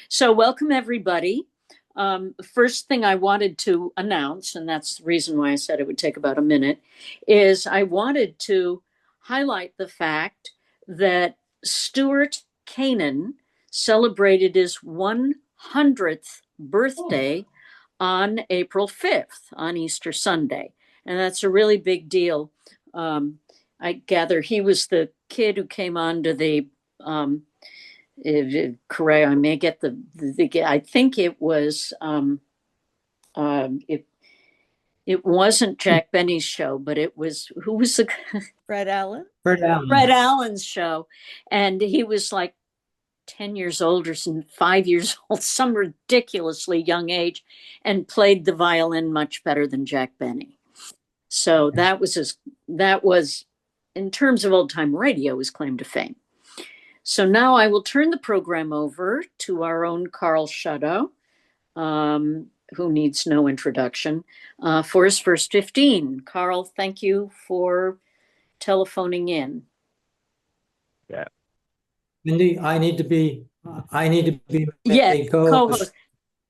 So welcome, everybody. First thing I wanted to announce, and that's the reason why I said it would take about a minute, is I wanted to highlight the fact that Stuart Kanan celebrated his 100th birthday on April 5th, on Easter Sunday. And that's a really big deal. I gather he was the kid who came on to the correct. I may get the I think it was it wasn't Jack Benny's show, but it was, who was the Fred Allen? Fred Allen. Fred Allen's show, and he was like 10 years old or 5 years old, some ridiculously young age, and played the violin much better than Jack Benny. So that was in terms of old time radio, his claim to fame. So now I will turn the program over to our own Karl Schadow, who needs no introduction, for his first 15. Karl, thank you for telephoning in. Yeah. Mindy, I need to be yes, co-host.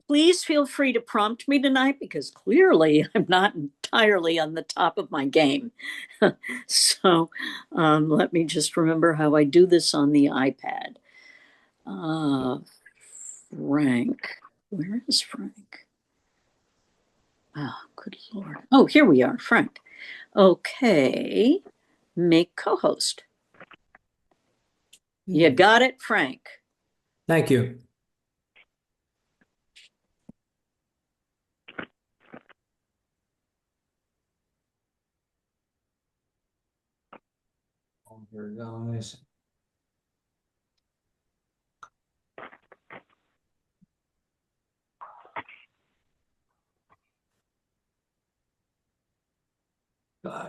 Please feel free to prompt me tonight, because clearly I'm not entirely on the top of my game. So let me just remember how I do this on the iPad. Frank, where is Frank? Oh, good Lord. Oh, here we are, Frank. Okay, make co-host. You got it, Frank. Thank you. Here goes.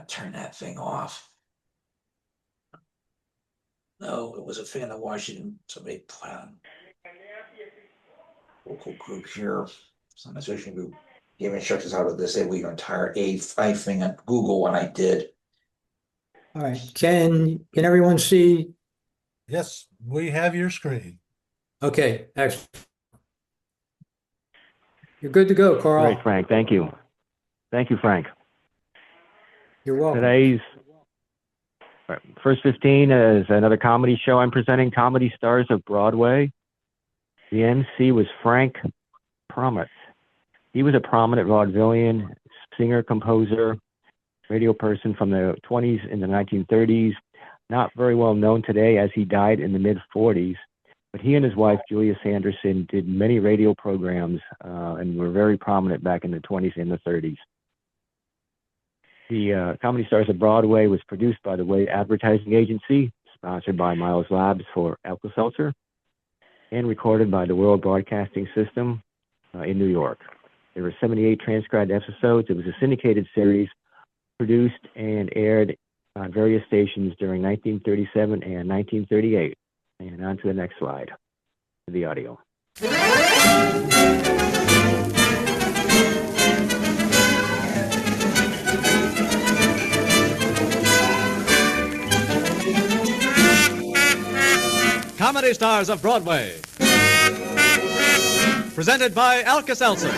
Turn that thing off. No, it was a fan of Washington. Somebody planned. Local group here. Some association group gave instructions how to disable your entire A thing on Google, and I did. All right. Can everyone see? Yes, we have your screen. Okay, excellent. You're good to go, Karl. Great, Frank. Thank you. Thank you, Frank. You're welcome. Today's first 15 is another comedy show I'm presenting, Comedy Stars of Broadway. The MC was Frank Promet. He was a prominent vaudevillian, singer, composer, radio person from the 20s and the 1930s. Not very well known today, as he died in the mid-40s. But he and his wife, Julia Sanderson, did many radio programs and were very prominent back in the 20s and the 30s. The Comedy Stars of Broadway was produced by the Webb Advertising Agency, sponsored by Miles Labs for Alka-Seltzer, and recorded by the World Broadcasting System in New York. There were 78 transcribed episodes. It was a syndicated series produced and aired on various stations during 1937 and 1938. And on to the next slide, the audio. Comedy Stars of Broadway. Presented by Alka-Seltzer.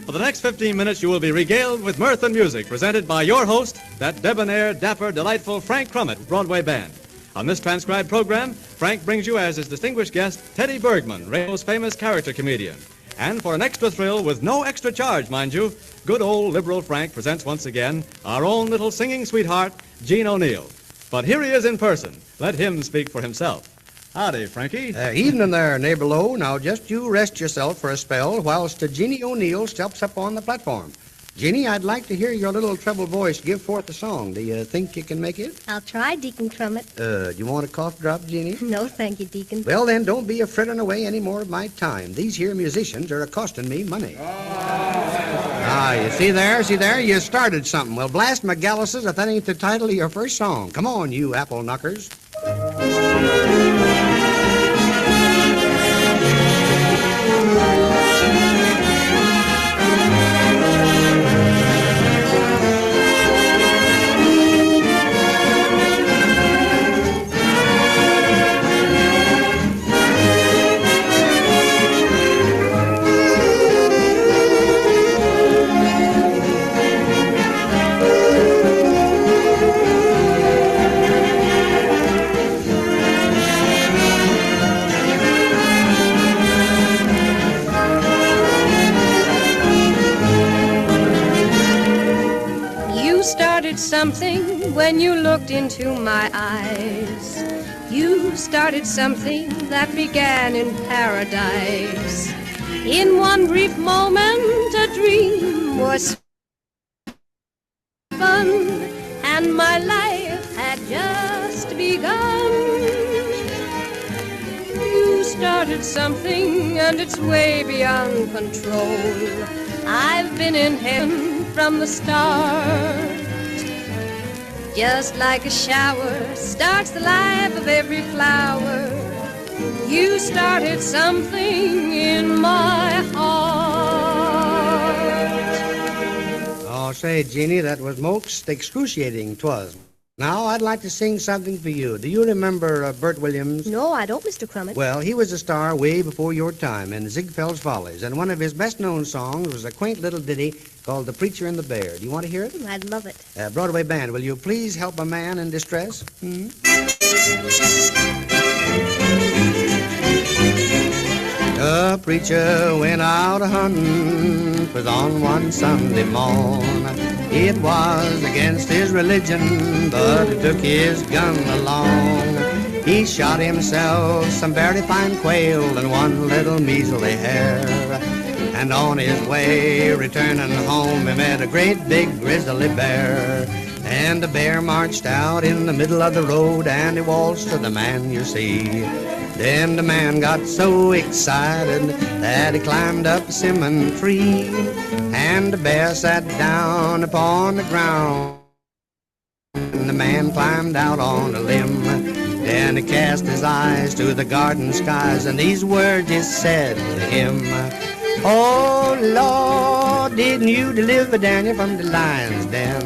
For the next 15 minutes, you will be regaled with mirth and music, presented by your host, that debonair, dapper, delightful Frank Promet Broadway Band. On this transcribed program, Frank brings you as his distinguished guest, Teddy Bergman, radio's famous character comedian. And for an extra thrill, with no extra charge, mind you, good old liberal Frank presents once again our own little singing sweetheart, Gene O'Neill. But here he is in person. Let him speak for himself. Howdy, Frankie. Evening there, neighbor Lowe. Now just you rest yourself for a spell whilst Jeannie O'Neill steps up on the platform. Jeannie, I'd like to hear your little treble voice give forth a song. Do you think you can make it? I'll try, Deacon Crummett. Do you want a cough drop, Jeannie? No, thank you, Deacon. Well, then, don't be a fritting away any more of my time. These here musicians are costing me money. You see there? You started something. Well, blast McGallis's if that ain't the title of your first song. Come on, you apple knuckers. started something when you looked into my eyes. You started something that began in paradise. In one brief moment, a dream was fun, and my life had just begun. You started something, and it's way beyond control. I've been in heaven from the start. Just like a shower starts the life of every flower, you started something in my heart. Oh, say, Jeannie, that was most excruciating, 'twas. Now, I'd like to sing something for you. Do you remember Bert Williams? No, I don't, Mr. Crummett. Well, he was a star way before your time in Ziegfeld's Follies, and one of his best-known songs was a quaint little ditty called The Preacher and the Bear. Do you want to hear it? I'd love it. Broadway band, will you please help a man in distress? A preacher went out a-hunting, 'twas on one Sunday morn. It was against his religion, but he took his gun along. He shot himself some very fine quail and one little measly hare. And on his way returning home, he met a great big grizzly bear. And the bear marched out in the middle of the road, and he waltzed to the man, you see. Then the man got so excited that he climbed up a simmon tree, and the bear sat down upon the ground, and the man climbed out on a limb. Then he cast his eyes to the garden skies, and these words he said to him: "Oh Lord, didn't you deliver Daniel from the lion's den?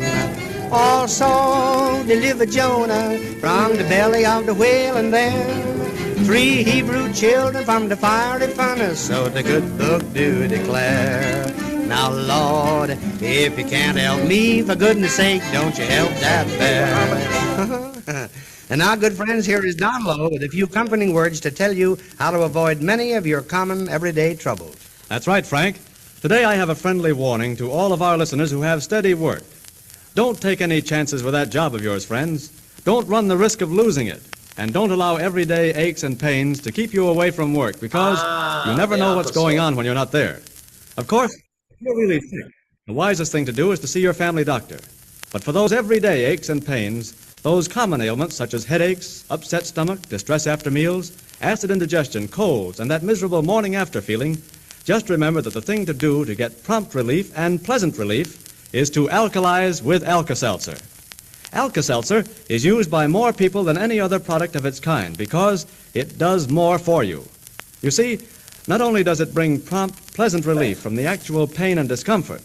Also deliver Jonah from the belly of the whale, and then 3 Hebrew children from the fiery furnace, so the good book do declare. Now, Lord, if you can't help me, for goodness sake, don't you help that bear." And now, good friends, here is Don Lowe with a few comforting words to tell you how to avoid many of your common everyday troubles. That's right, Frank. Today I have a friendly warning to all of our listeners who have steady work. Don't take any chances with that job of yours, friends. Don't run the risk of losing it. And don't allow everyday aches and pains to keep you away from work, because you never know what's going on when you're not there. Of course, if you're really sick, the wisest thing to do is to see your family doctor. But for those everyday aches and pains, those common ailments such as headaches, upset stomach, distress after meals, acid indigestion, colds, and that miserable morning after feeling, just remember that the thing to do to get prompt relief and pleasant relief is to alkalize with Alka-Seltzer. Alka-Seltzer is used by more people than any other product of its kind because it does more for you. You see, not only does it bring prompt, pleasant relief from the actual pain and discomfort,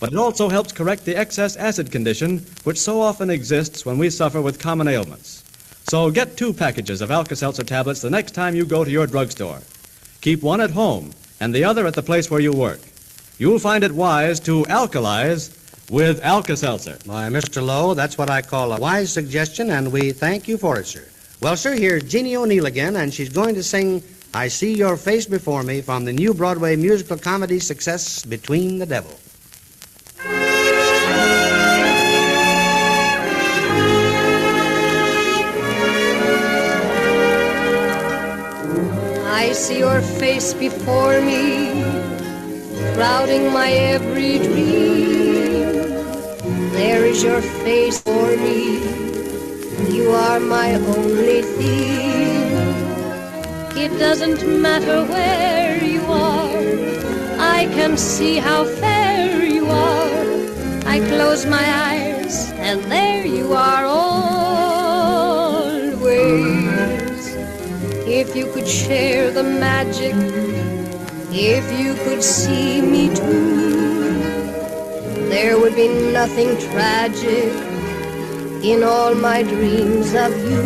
but it also helps correct the excess acid condition which so often exists when we suffer with common ailments. So get 2 packages of Alka-Seltzer tablets the next time you go to your drugstore. Keep one at home and the other at the place where you work. You'll find it wise to alkalize with Alka-Seltzer. Why, Mr. Lowe, that's what I call a wise suggestion, and we thank you for it, sir. Well, sir, here's Jeannie O'Neill again, and she's going to sing I See Your Face Before Me from the new Broadway musical comedy success, Between the Devil. I see your face before me, crowding my every dream. There is your face for me, you are my only theme. It doesn't matter where you are, I can see how fair you are. I close my eyes and there you are always. If you could share the magic, if you could see me too, there would be nothing tragic in all my dreams of you.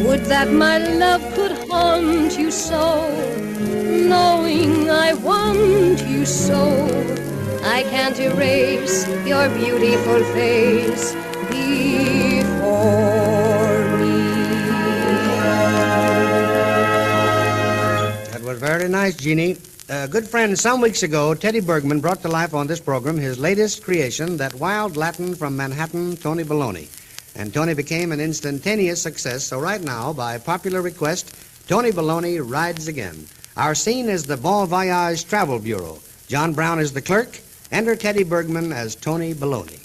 Would that my love could haunt you so, knowing I want you so. I can't erase your beautiful face before me. That was very nice, Jeannie. good friend, some weeks ago, Teddy Bergman brought to life on this program his latest creation, that wild Latin from Manhattan, Tony Baloney. And Tony became an instantaneous success, so right now, by popular request, Tony Baloney rides again. Our scene is the Bon Voyage Travel Bureau. John Brown is the clerk. Enter Teddy Bergman as Tony Baloney.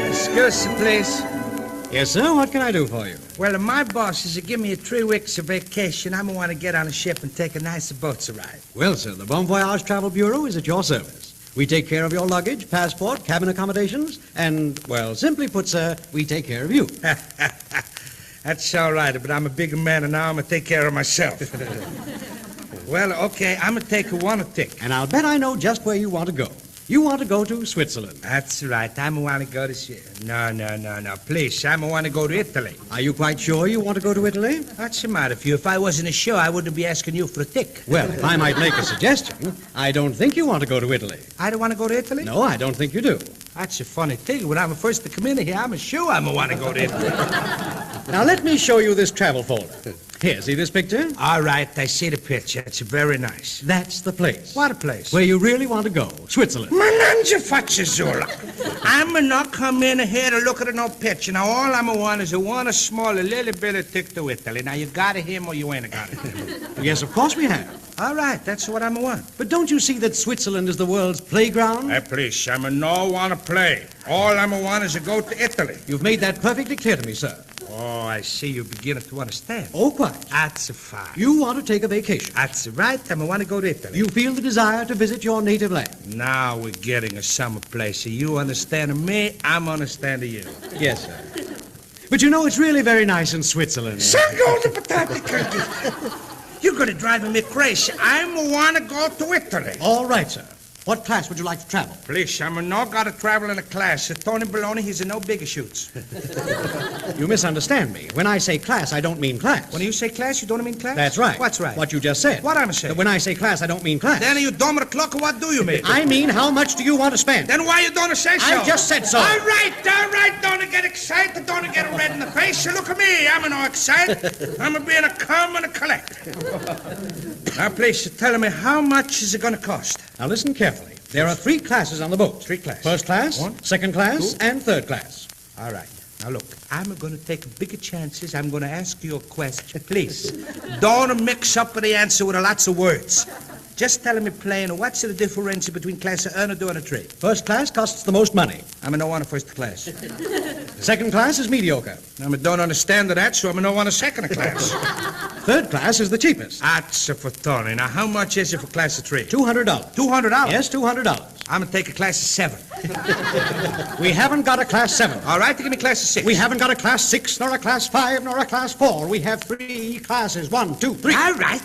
Excuse me, please. Yes, sir. What can I do for you? Well, my boss is to give me 3 weeks of vacation. I'm going to want to get on a ship and take a nice boat ride. Well, sir, the Bon Voyage Travel Bureau is at your service. We take care of your luggage, passport, cabin accommodations, and, well, simply put, sir, we take care of you. That's all right, but I'm a bigger man, and now I'm going to take care of myself. Well, okay, I'm going to take 1 tick. And I'll bet I know just where you want to go. You want to go to Switzerland. That's right. I'm going to go to... No. Please, I'm going to go to Italy. Are you quite sure you want to go to Italy? What's the matter with you? If I wasn't sure, I wouldn't be asking you for a tick. Well, if I might make a suggestion, I don't think you want to go to Italy. I don't want to go to Italy? No, I don't think you do. That's a funny thing. When I'm first to come in here, I'm sure I'm going to want to go to Italy. Now, let me show you this travel folder. Here, see this picture? All right, I see the picture. It's very nice. That's the place. What a place? Where you really want to go, Switzerland. Mananja Fatsazula. I'm not come in here to look at no picture. Now, all I'm want is a small, little bit of tick to Italy. Now, you got him or you ain't got him. Yes, of course we have. All right, that's what I'm want. But don't you see that Switzerland is the world's playground? Hey, please, I'm no want to play. All I'm want is to go to Italy. You've made that perfectly clear to me, sir. Oh, I see you're beginning to understand. Oh, quite. That's fine. You want to take a vacation. That's right. I want to go to Italy. You feel the desire to visit your native land. Now we're getting a summer place. You understand me, I'm understanding you. Yes, sir. But you know, it's really very nice in Switzerland. Go to potato cookie. You're going to drive me crazy. I want to go to Italy. All right, sir. What class would you like to travel? Please, I'm not got to travel in a class. Tony Baloney, he's a no bigger shoots. You misunderstand me. When I say class, I don't mean class. When you say class, you don't mean class? That's right. What's right? What you just said. What I'm saying? When I say class, I don't mean class. Then are you dumb or clock, or what do you mean? I mean, how much do you want to spend? Then why you don't say so? I just said so. All right. Don't get excited. Don't get red in the face. Look at me. I'm no excited. I'm being a calm and a collect. Now, please, tell me, how much is it going to cost? Now, listen carefully. There are 3 classes on the boat. 3 classes. First class, 1, second class, 2, and third class. All right. Now, look, I'm going to take bigger chances. I'm going to ask you a question. Please, don't mix up the answer with lots of words. Just tell me plain, what's the difference between class 1 and 2 and 3? First class costs the most money. I'm no one first class. Second class is mediocre. I don't understand that, so I'm no one second class. Third class is the cheapest. That's for Tony. Now, how much is it for class 3? $200. $200? Yes, $200. I'm going to take a class 7. We haven't got a class 7. All right, give me class 6. We haven't got a class 6, nor a class 5, nor a class 4. We have 3 classes. 1, 2, 3. All right.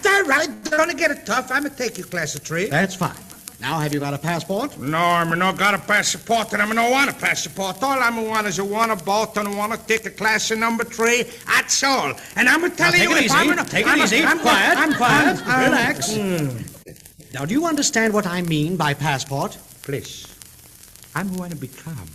Don't get it tough. I'm going to take you class 3. That's fine. Now, have you got a passport? No, I'm not got a passport, and I'm no want a passport. All I'm want is a boat and want to take a class number 3. That's all. And I'm going to tell you, Take it easy. Quiet. Relax. Now, do you understand what I mean by passport? Please, I'm going to be calm.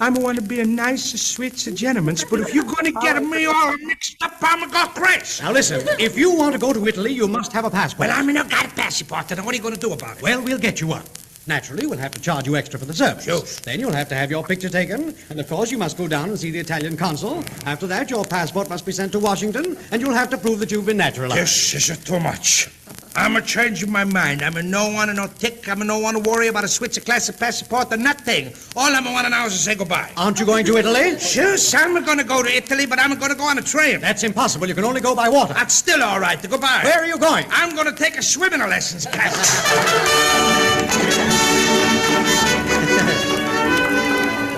I'm going to be a nice, sweet gentleman, but if you're going to get me all mixed up, I'm going to go crazy. Now, listen, if you want to go to Italy, you must have a passport. Well, I'm not got a passport, and what are you going to do about it? Well, we'll get you one. Naturally, we'll have to charge you extra for the service. Sure. Then you'll have to have your picture taken, and of course you must go down and see the Italian consul. After that, your passport must be sent to Washington, and you'll have to prove that you've been naturalized. This is too much. I'm a changing my mind. I'm a no one no tick. I'm a no one to worry about a Switzer class of passport or nothing. All I'm a want now is to say goodbye. Aren't you going to Italy? Sure, I'm going to go to Italy, but I'm going to go on a train. That's impossible. You can only go by water. That's still all right. Goodbye. Where are you going? I'm going to take a swimming lessons class.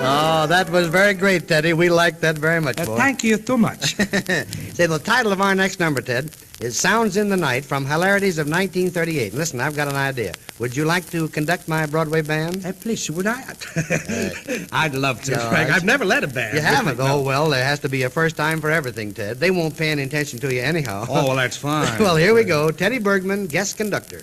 Oh, that was very great, Teddy. We liked that very much, boy. Thank you too much. Say, the title of our next number, Ted, is Sounds in the Night from Hilarities of 1938. Listen, I've got an idea. Would you like to conduct my Broadway band? Please, would I? I'd love to, Yeah, Frank. right. I've never led a band. You haven't? Oh, well, there has to be a first time for everything, Ted. They won't pay any attention to you anyhow. Oh, well, that's fine. Well, here we go. Teddy Bergman, guest conductor.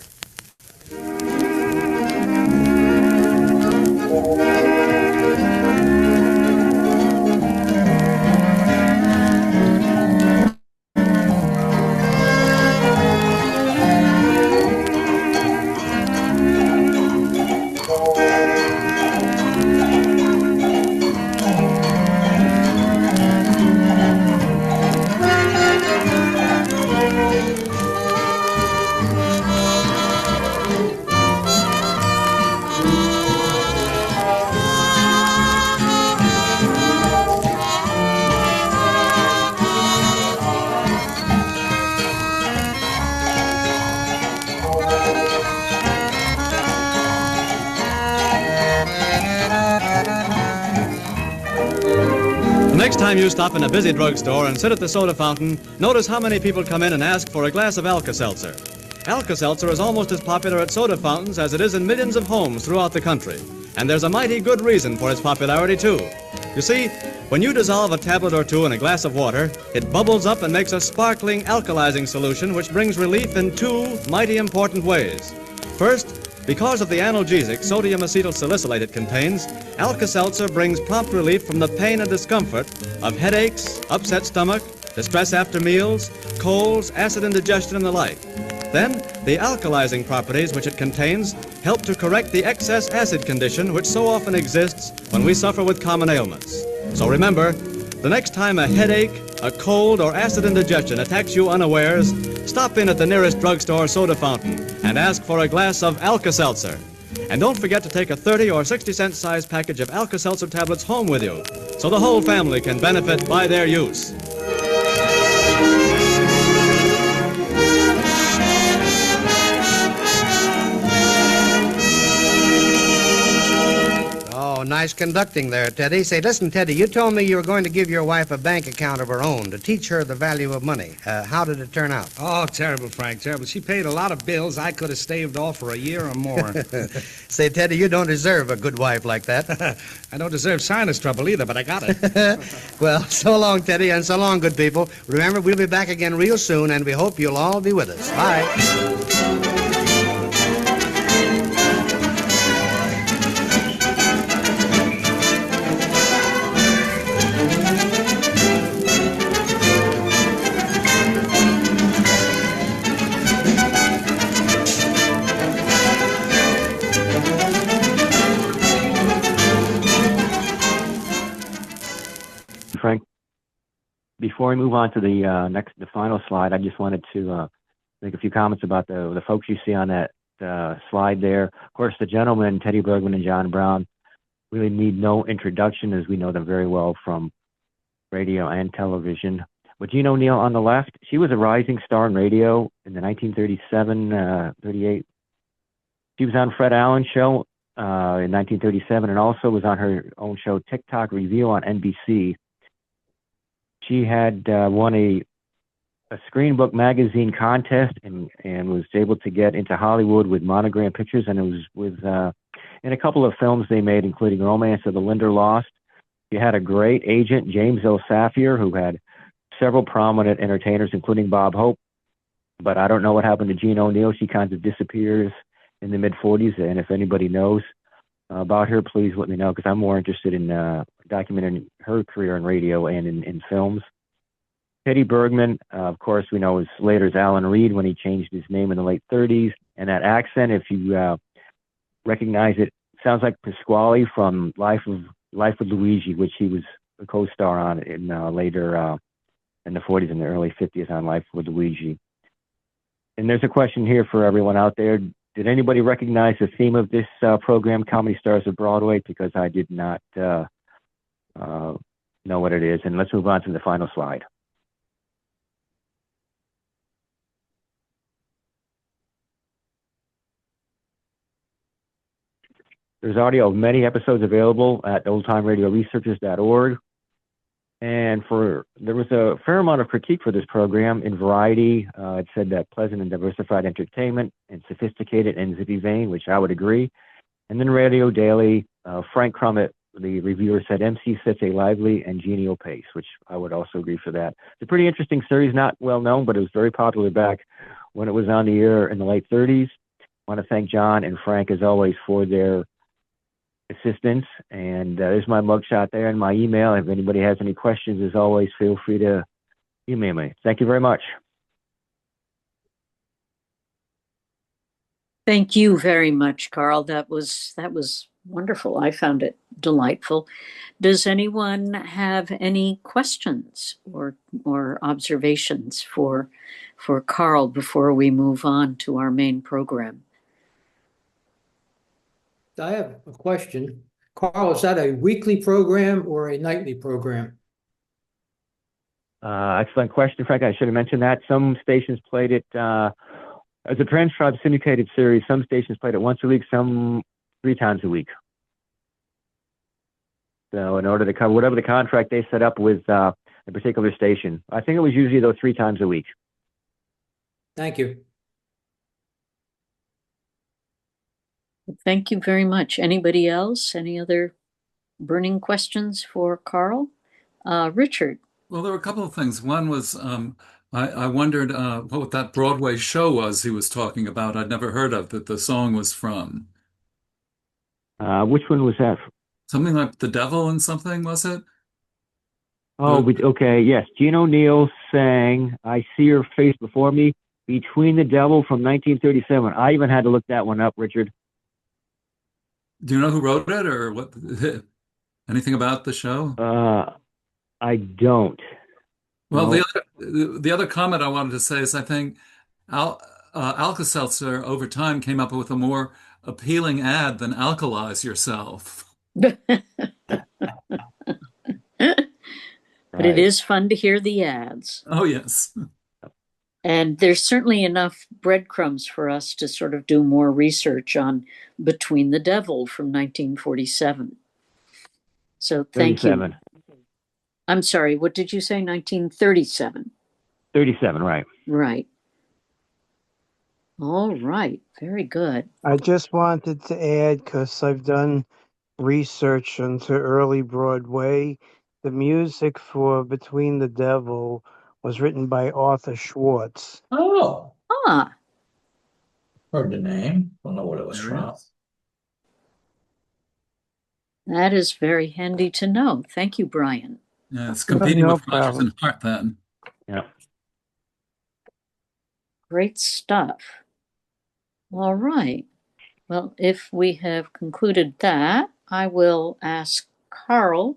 time you stop in a busy drugstore and sit at the soda fountain, notice how many people come in and ask for a glass of Alka-Seltzer. Alka-Seltzer is almost as popular at soda fountains as it is in millions of homes throughout the country. And there's a mighty good reason for its popularity, too. You see, when you dissolve a tablet or two in a glass of water, it bubbles up and makes a sparkling alkalizing solution which brings relief in two mighty important ways. First, because of the analgesic sodium acetyl salicylate it contains, Alka-Seltzer brings prompt relief from the pain and discomfort of headaches, upset stomach, distress after meals, colds, acid indigestion, and the like. Then, the alkalizing properties which it contains help to correct the excess acid condition which so often exists when we suffer with common ailments. So remember, the next time a headache, a cold, or acid indigestion attacks you unawares, stop in at the nearest drugstore soda fountain and ask for a glass of Alka-Seltzer. And don't forget to take a 30 or 60-cent size package of Alka-Seltzer tablets home with you so the whole family can benefit by their use. Oh, nice conducting there, Teddy. Say, listen, Teddy, you told me you were going to give your wife a bank account of her own to teach her the value of money. How did it turn out? Oh, terrible, Frank, terrible. She paid a lot of bills I could have staved off for a year or more. Say, Teddy, you don't deserve a good wife like that. I don't deserve sinus trouble either, but I got it. Well, so long, Teddy, and so long, good people. Remember, we'll be back again real soon, and we hope you'll all be with us. Bye. Frank, before we move on to the final slide, I just wanted to make a few comments about the folks you see on that slide there. Of course, the gentlemen, Teddy Bergman and John Brown, really need no introduction as we know them very well from radio and television. But Jean O'Neill on the left, she was a rising star in radio in the 1937-38. She was on Fred Allen's show in 1937 and also was on her own show, TikTok Review on NBC. She had won a Screen Book magazine contest and was able to get into Hollywood with Monogram Pictures, and it was with in a couple of films they made, including Romance of the Linderlost. She had a great agent, James L. Safier, who had several prominent entertainers, including Bob Hope. But I don't know what happened to Jean O'Neill. She kind of disappears in the mid-40s, and if anybody knows about her, please let me know, because I'm more interested in documenting her career in radio and in films. Teddy Bergman, of course, we know as later as Alan Reed when he changed his name in the late 30s. And that accent, if you recognize it, sounds like Pasquale from Life with Luigi, which he was a co-star on in later in the 40s and the early 50s on Life with Luigi. And there's a question here for everyone out there. Did anybody recognize the theme of this program, Comedy Stars of Broadway? Because I did not know what it is. And let's move on to the final slide. There's audio of many episodes available at oldtimeradioresearchers.org. And there was a fair amount of critique for this program in Variety. It said that pleasant and diversified entertainment and sophisticated and zippy vein, which I would agree. And then Radio Daily, Frank Crummett, the reviewer, said MC sets a lively and genial pace, which I would also agree for that. It's a pretty interesting series, not well known, but it was very popular back when it was on the air in the late 30s. I want to thank John and Frank, as always, for their assistance. And there's my mugshot there and my email. If anybody has any questions, as always, feel free to email me. Thank you very much. Thank you very much, Karl. That was wonderful. I found it delightful. Does anyone have any questions or observations for Karl before we move on to our main program? I have a question. Karl, is that a weekly program or a nightly program? Excellent question, Frank. I should have mentioned that. Some stations played it as a transcribed syndicated series. Some stations played it once a week, some 3 times a week. So in order to cover whatever the contract they set up with a particular station, I think it was usually though 3 times a week. Thank you. Thank you very much. Anybody else? Any other burning questions for Karl? Richard. Well, there were a couple of things. One was I wondered what that Broadway show was he was talking about. I'd never heard of that the song was from. Which one was that? Something like The Devil and something, was it? Oh, okay, yes. Gene O'Neill sang "I See Your Face Before Me," Between the Devil from 1937. I even had to look that one up, Richard. Do you know who wrote it or what? Anything about the show? I don't. Well, No. the other comment I wanted to say is I think Alka-Seltzer over time came up with a more appealing ad than Alkalize Yourself. But it is fun to hear the ads. Oh, yes. And there's certainly enough breadcrumbs for us to sort of do more research on Between the Devil from 1947. So thank 37. you. I'm sorry, what did you say? 1937? 37, right. Right. All right. Very good. I just wanted to add, because I've done research into early Broadway, the music for Between the Devil was written by Arthur Schwartz. Oh, Ah, heard the name. Don't know what it was from. that is very handy to know. Thank you, Brian. Yeah, it's competing No with Rogers problem. and Hart then. Yeah. Great stuff. All right. Well, if we have concluded that, I will ask Karl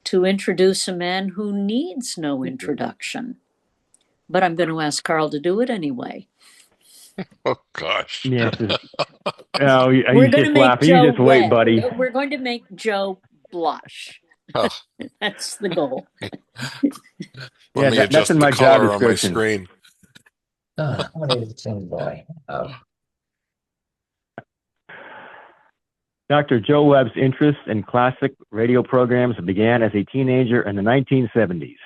to introduce a man who needs no introduction. But I'm going to ask Karl to do it anyway. Oh, gosh. Yes. Oh, you We're going to just make laugh. Joe You just wait, red. buddy. We're going to make Joe blush. Oh. That's the goal. Let Yeah, me that's adjust in the my job color on my description. screen. What is it, same boy? Dr. Joe Webb's interest in classic radio programs began as a teenager in the 1970s.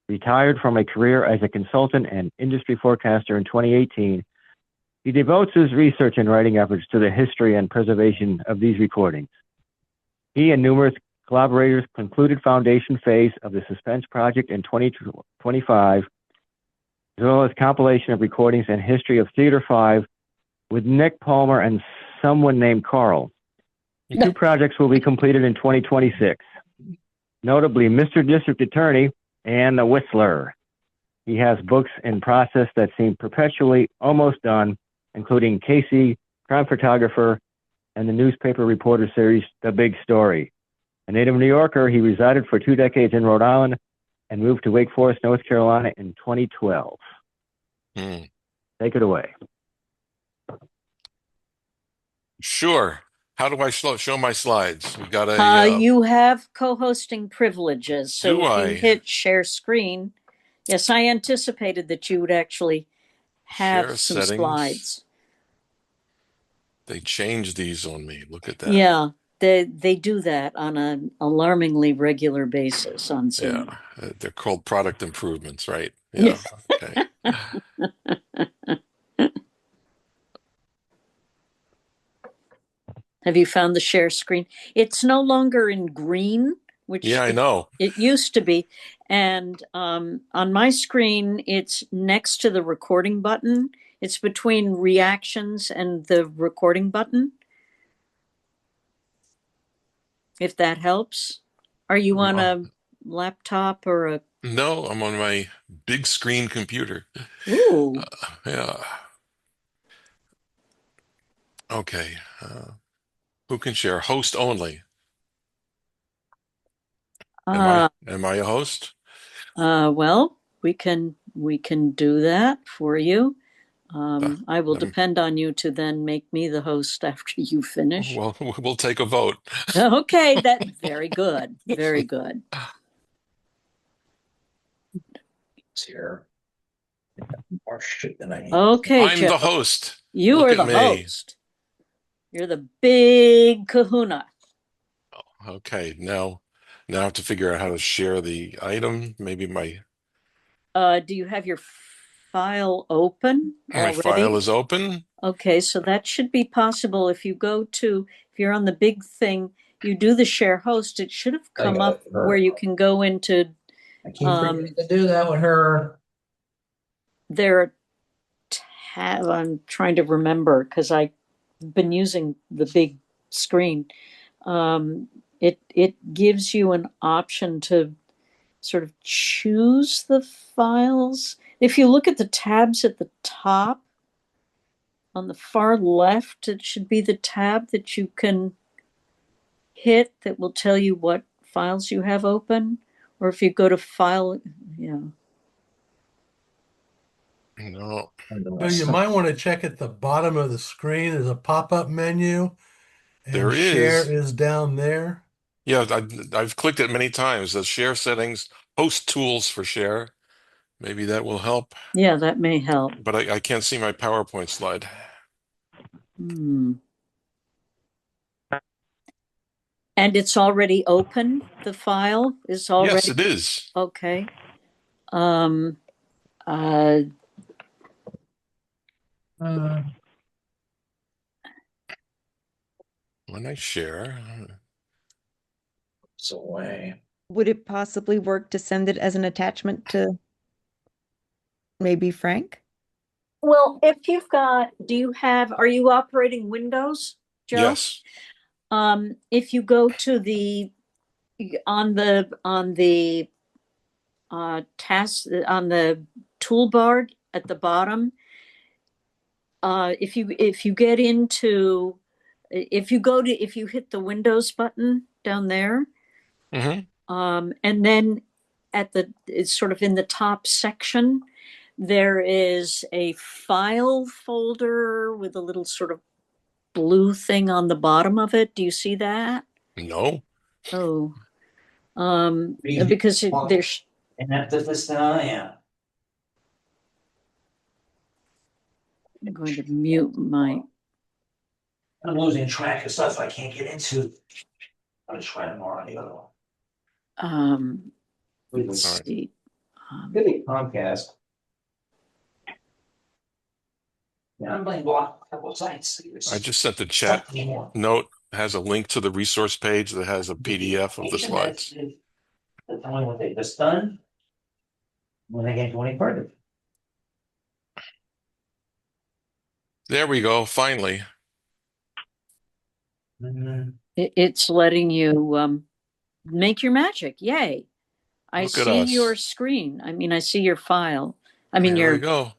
Retired from a career as a consultant and industry forecaster in 2018, he devotes his research and writing efforts to the history and preservation of these recordings. He and numerous collaborators concluded foundation phase of the Suspense Project in 2025, as well as compilation of recordings and history of Theater 5 with Nick Palmer and someone named Karl. The 2 projects will be completed in 2026. Notably, Mr. District Attorney and The Whistler. He has books in process that seem perpetually almost done, including Casey, Crime Photographer, and the newspaper reporter series, The Big Story. A native New Yorker, he resided for 2 decades in Rhode Island and moved to Wake Forest, North Carolina in 2012. Take it away. Sure. How do I show my slides? We got a. You have co-hosting privileges, so Do if I? you hit share screen, yes, I anticipated that you would actually have Share some settings. slides. They changed these on me. Look at that. Yeah, they do that on an alarmingly regular basis on Zoom. Yeah. They're called product improvements, right? Yeah. Okay. Have you found the share screen? It's no longer in green, which Yeah, I know. it used to be. And on my screen, it's next to the recording button. It's between reactions and the recording button. If that helps. Are you on a laptop or a... No, I'm on my big screen computer. Ooh. Yeah. Okay. Who can share? Host only. Am I a host? Well, we can do that for you. I will depend on you to then make me the host after you finish. Well, we'll take a vote. Okay, that very good. Very good. It's here. More shit than I need. Okay, I'm Joe. the host. You Look are the at me. host. You're the big kahuna. Okay, now I have to figure out how to share the item. Maybe my Do you have your file open file already? is open. Okay, so that should be possible if you're on the big thing, you do the share host, it should have I come got up it. where you can go into I keep forgetting to do that with her. their tab. I'm trying to remember because I've been using the big screen. It gives you an option to sort of choose the files. If you look at the tabs at the top, on the far left, it should be the tab that you can hit that will tell you what files you have open. Or if you go to file, yeah. No. So you might want to check at the bottom of the screen. There's a pop-up menu, and There share is. is down there. Yeah, I've clicked it many times. The share settings, host tools for share. Maybe that will help. Yeah, that may help. But I can't see my PowerPoint slide. Hmm. And it's already open. The file is already. Yes, it is. Okay. Um. Uh. When I share, It's away. Would it possibly work to send it as an attachment to maybe Frank? Well, if you've got, are you operating Windows, Joe? yes. If you go to on the task on the toolbar at the bottom, if you hit the Windows button down there, and then it's sort of in the top section, there is a file folder with a little sort of blue thing on the bottom of it. Do you see that? No. Oh, because there's. And after this, yeah. I'm going to mute my. I'm losing track of stuff I can't get into. I'll just try more on the other one. Let's see. Could be Comcast. Yeah, I'm playing block a couple of sites. I just sent the chat note, has a link to the resource page that has a PDF of the slides. Tell me what they just done. When they get to any further. There we go, finally. It's letting you make your magic. Yay. I Look at see us. your screen. I mean, I see your file. I mean, There we go.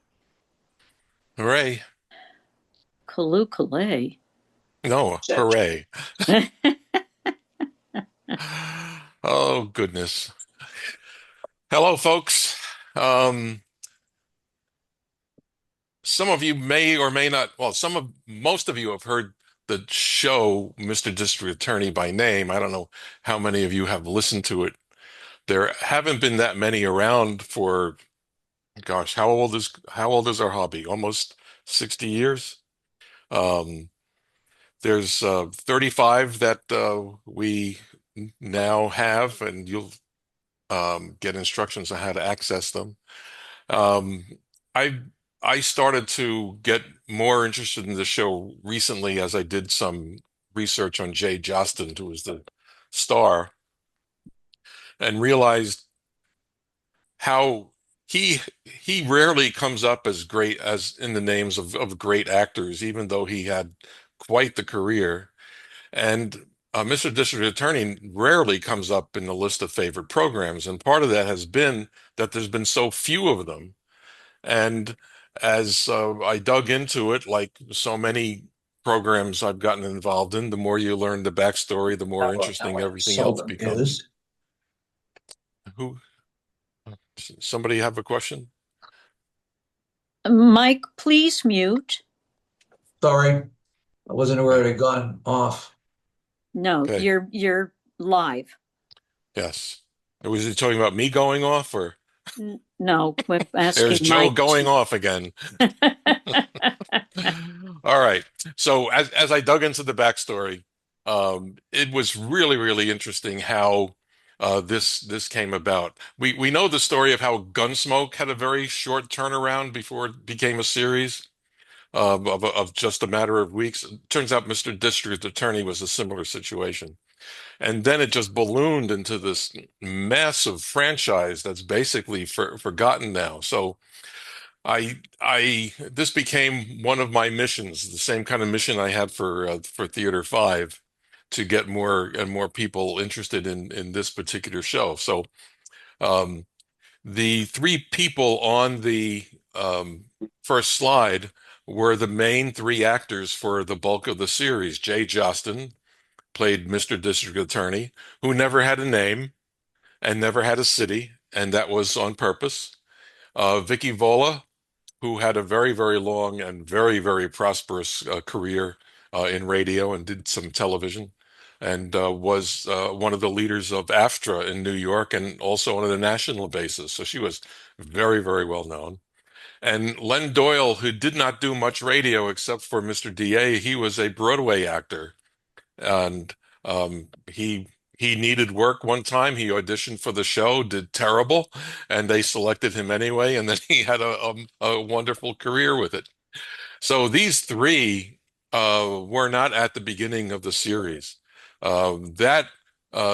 Hooray. Kaloo. No, hooray. Oh, goodness. Hello, folks. Some of you may or may not, well, most of you have heard the show, Mr. District Attorney by name. I don't know how many of you have listened to it. There haven't been that many around for, gosh, how old is our hobby? Almost 60 years. There's 35 that we now have, and you'll get instructions on how to access them. I started to get more interested in the show recently as I did some research on Jay Jostin, who was the star, and realized how he rarely comes up as great as in the names of great actors, even though he had quite the career. And Mr. District Attorney rarely comes up in the list of favorite programs. And part of that has been that there's been so few of them. And as I dug into it, like so many programs I've gotten involved in, the more you learn the backstory, the more interesting everything else becomes. Somebody have a question? Mike, please mute. Sorry, I wasn't aware it had gone off. No, Okay. you're live. Yes. Was he talking about me going off, or? No, we're asking There's Joe Mike. going off again. All right. So as I dug into the backstory, it was really, really interesting how this came about. We know the story of how Gunsmoke had a very short turnaround before it became a series of just a matter of weeks. It turns out Mr. District Attorney was a similar situation. And then it just ballooned into this massive franchise that's basically forgotten now. So this became one of my missions, the same kind of mission I had for Theater 5, to get more and more people interested in this particular show. So um, the three people on the first slide were the main three actors for the bulk of the series. Jay Jostin played Mr. District Attorney, who never had a name and never had a city, and that was on purpose. Vicky Vola, who had a very, very long and very, very prosperous career in radio and did some television, and was one of the leaders of AFTRA in New York and also on a national basis. So she was very, very well known. And Len Doyle, who did not do much radio except for Mr. DA, he was a Broadway actor, and he needed work one time. He auditioned for the show, did terrible, and they selected him anyway. And then he had a wonderful career with it. So these three were not at the beginning of the series. That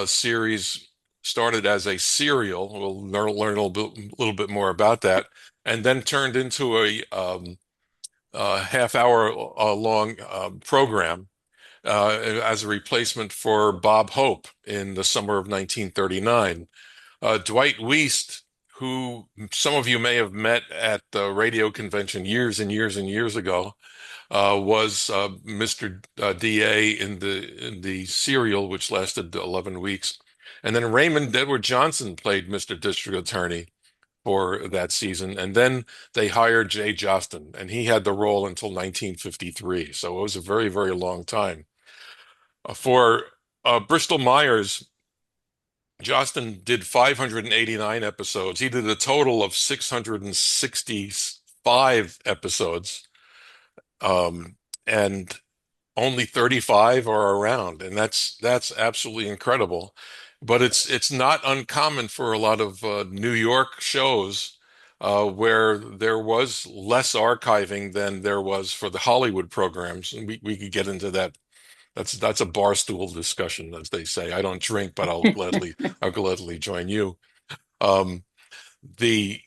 series started as a serial. We'll learn little bit more about that, and then turned into a half-hour long program as a replacement for Bob Hope in the summer of 1939. Dwight Wiest, who some of you may have met at the radio convention years and years and years ago, was Mr. DA in the serial, which lasted 11 weeks. And then Raymond Edward Johnson played Mr. District Attorney for that season. And then they hired Jay Jostin, and he had the role until 1953. So it was a very, very long time. For Bristol Myers, Jostin did 589 episodes. He did a total of 665 episodes, and only 35 are around, and that's absolutely incredible. But it's not uncommon for a lot of New York shows where there was less archiving than there was for the Hollywood programs, and we could get into that. That's a bar stool discussion, as they say. I don't drink, but I'll gladly join you. Um, the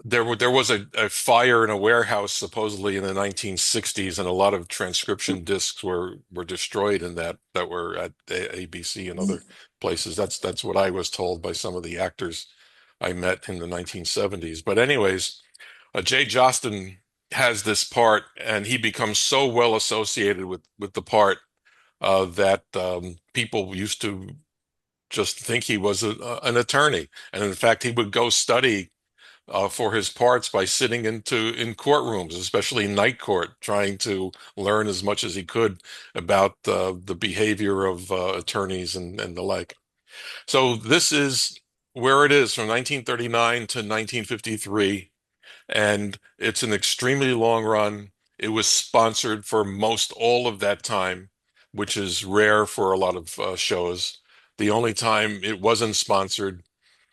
there was a fire in a warehouse supposedly in the 1960s, and a lot of transcription discs were destroyed in that were at ABC and other places. That's what I was told by some of the actors I met in the 1970s. But anyways, Jay Jostin has this part, and he becomes so well associated with the part that people used to just think he was an attorney, and in fact, he would go study for his parts by sitting in courtrooms, especially night court, trying to learn as much as he could about the behavior of attorneys and the like. So this is where it is from 1939 to 1953. And it's an extremely long run. It was sponsored for most all of that time, which is rare for a lot of shows. The only time it wasn't sponsored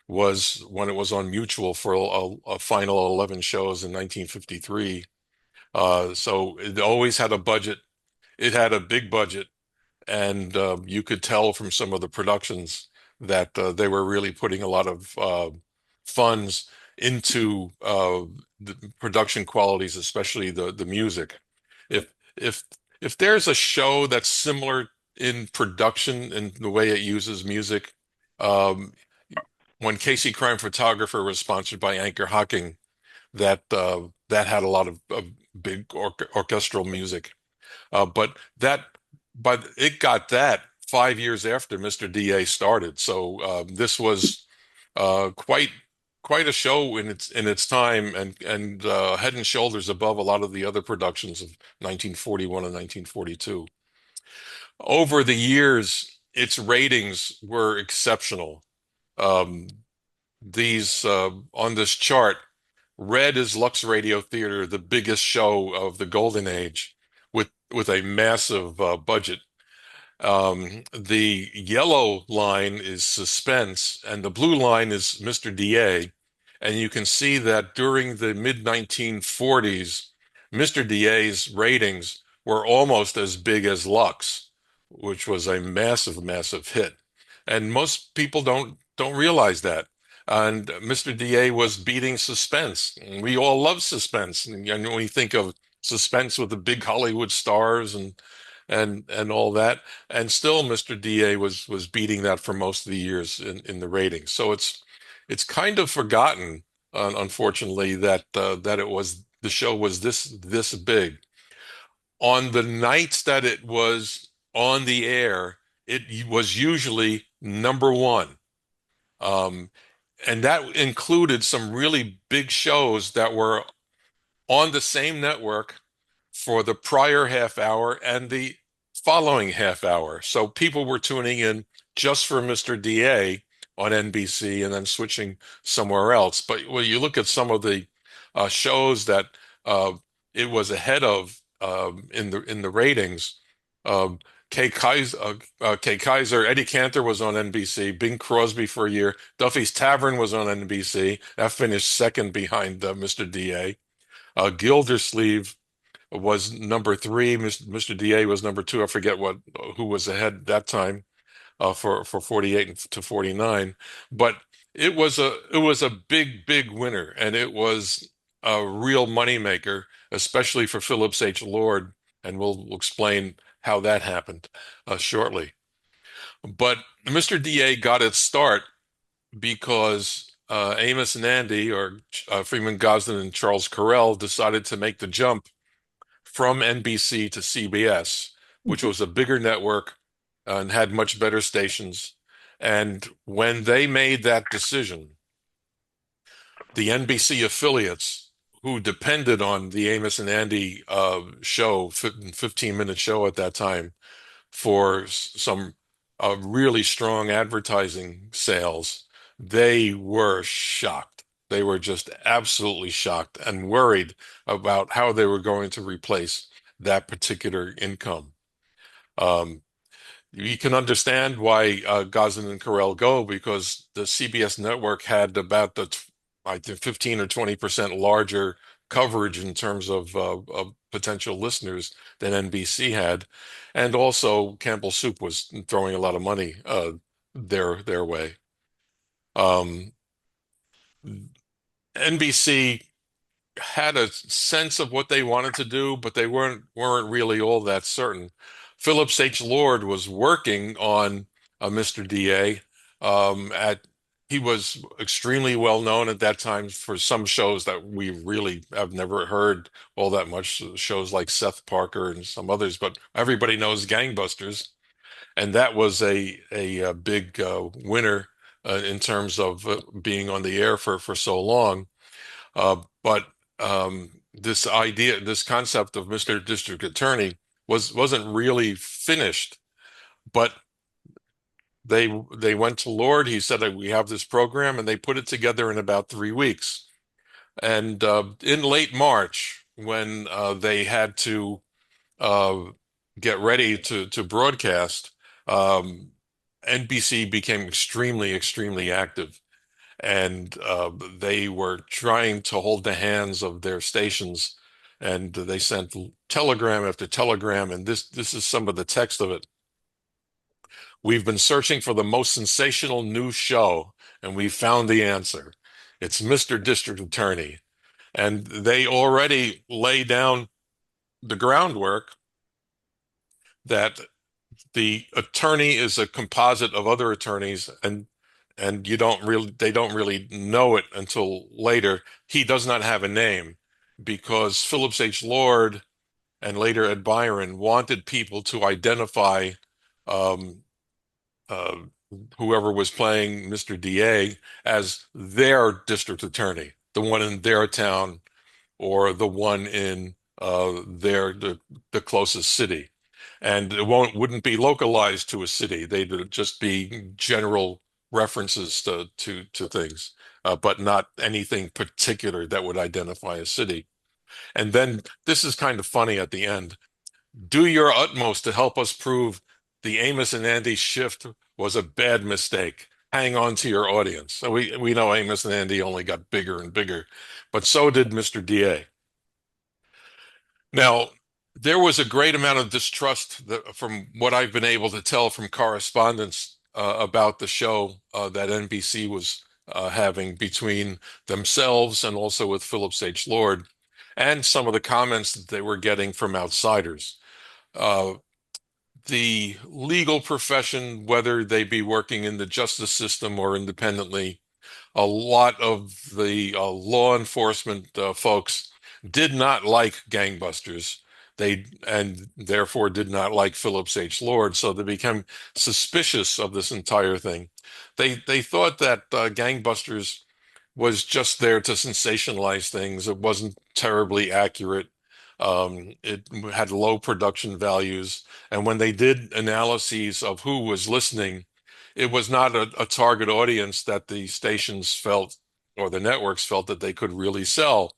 was when it was on Mutual for a final 11 shows in 1953. So it always had a budget. It had a big budget, and you could tell from some of the productions that they were really putting a lot of funds into the production qualities, especially the music. If if if there's a show that's similar in production and the way it uses music, um, when Casey Crime Photographer was sponsored by Anchor Hocking, that had a lot of big orchestral music. But it got that 5 years after Mr. DA started. So this was quite a show in its time, and head and shoulders above a lot of the other productions of 1941 and 1942. Over the years, its ratings were exceptional. Um, these On this chart, red is Lux Radio Theater, the biggest show of the Golden Age, with with a massive budget. The yellow line is suspense, and the blue line is Mr. DA. And you can see that during the mid 1940s, Mr. DA's ratings were almost as big as Lux, which was a massive, massive hit. And most people don't realize that. And Mr. DA was beating suspense. And we all love suspense. And when we think of suspense with the big Hollywood stars and all that, and still Mr. DA was beating that for most of the years in the ratings. So it's kind of forgotten, unfortunately, that the show was this big. On the nights that it was on the air, it was usually number one. And that included some really big shows that were on the same network for the prior half hour and the following half hour. So people were tuning in just for Mr. DA on NBC and then switching somewhere else. But when you look at some of the shows that it was ahead of in the ratings, um, Kay Kaiser, Eddie Cantor was on NBC, Bing Crosby for a year, Duffy's Tavern was on NBC. That finished second behind Mr. DA. Gildersleeve was number three. Mr. DA was number two. I forget who was ahead that time for 48 to 49. But it was a big winner, and it was a real moneymaker, especially for Phillips H. Lord, and we'll explain how that happened shortly. But Mr. DA got its start because Amos and Andy, or Freeman Gosden and Charles Correll, decided to make the jump from NBC to CBS, which was a bigger network and had much better stations. And when they made that decision, the NBC affiliates who depended on the Amos and Andy show, 15-minute show at that time, for some really strong advertising sales, they were shocked. They were just absolutely shocked and worried about how they were going to replace that particular income. You can understand why Gosden and Carell go, because the CBS network had about I think 15 or 20% larger coverage in terms of potential listeners than NBC had, and also Campbell Soup was throwing a lot of money their way. NBC had a sense of what they wanted to do, but they weren't really all that certain. Phillips H. Lord was working on Mr. DA. He was extremely well known at that time for some shows that we really have never heard all that much, shows like Seth Parker and some others, but everybody knows Gangbusters. And that was a big winner in terms of being on the air for so long. But this concept of Mr. District Attorney wasn't really finished. But they went to Lord. He said, we have this program, and they put it together in about 3 weeks. And in late March, when they had to get ready to broadcast, NBC became extremely active. And they were trying to hold the hands of their stations, and they sent telegram after telegram, and this is some of the text of it. We've been searching for the most sensational new show, and we found the answer. It's Mr. District Attorney. And they already lay down the groundwork that the attorney is a composite of other attorneys, and they don't really know it until later. He does not have a name because Phillips H. Lord and later Ed Byron wanted people to identify whoever was playing Mr. DA as their district attorney, the one in their town or the one in the closest city. And it wouldn't be localized to a city. They'd just be general references to things, but not anything particular that would identify a city. And then this is kind of funny at the end. Do your utmost to help us prove the Amos and Andy shift was a bad mistake. Hang on to your audience. So we know Amos and Andy only got bigger and bigger, but so did Mr. DA. Now, there was a great amount of distrust from what I've been able to tell from correspondence about the show that NBC was having between themselves and also with Phillips H. Lord, and some of the comments that they were getting from outsiders. The legal profession, whether they be working in the justice system or independently, a lot of the law enforcement folks did not like gangbusters. They and therefore did not like Phillips H. Lord, so they became suspicious of this entire thing. They thought that gangbusters was just there to sensationalize things. It wasn't terribly accurate. It had low production values, and when they did analyses of who was listening, it was not a target audience that the stations felt or the networks felt that they could really sell,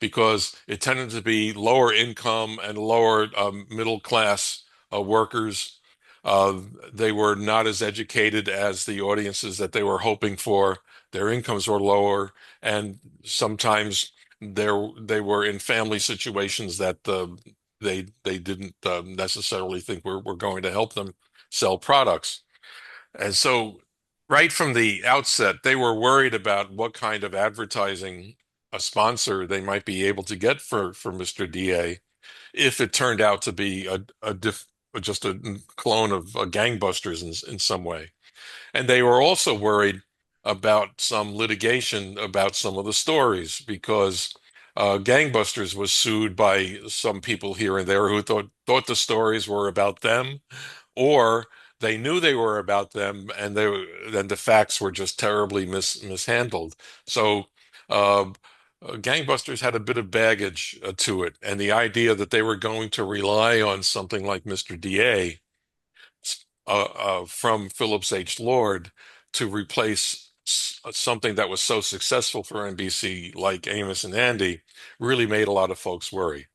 because it tended to be lower income and lower middle class workers. They were not as educated as the audiences that they were hoping for. Their incomes were lower, and sometimes they were in family situations that they didn't necessarily think were going to help them sell products. And so, right from the outset, they were worried about what kind of advertising a sponsor they might be able to get for Mr. DA if it turned out to be just a clone of Gangbusters in some way. And they were also worried about some litigation about some of the stories, because Gangbusters was sued by some people here and there who thought the stories were about them, or they knew they were about them, and then the facts were just terribly mishandled. So Gangbusters had a bit of baggage to it, and the idea that they were going to rely on something like Mr. DA from Phillips H. Lord to replace something that was so successful for NBC, like Amos and Andy, really made a lot of folks worry.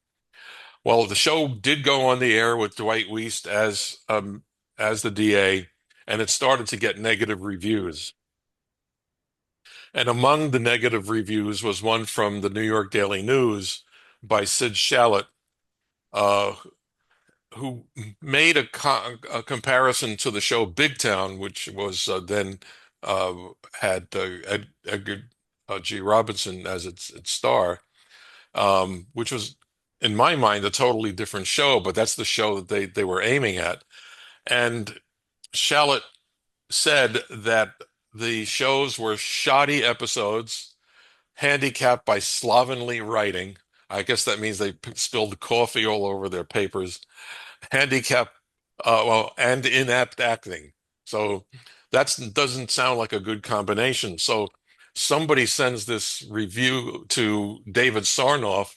Well, the show did go on the air with Dwight Weiss as the DA, and it started to get negative reviews. And among the negative reviews was one from the New York Daily News by Sid Shallett, uh, who made a comparison to the show Big Town, which was then had Edgar G. Robinson as its star, which was, in my mind, a totally different show, but that's the show that they were aiming at. And Shallot said that the shows were shoddy episodes, handicapped by slovenly writing. I guess that means they spilled coffee all over their papers. Handicapped, and inept acting. So that doesn't sound like a good combination. So somebody sends this review to David Sarnoff,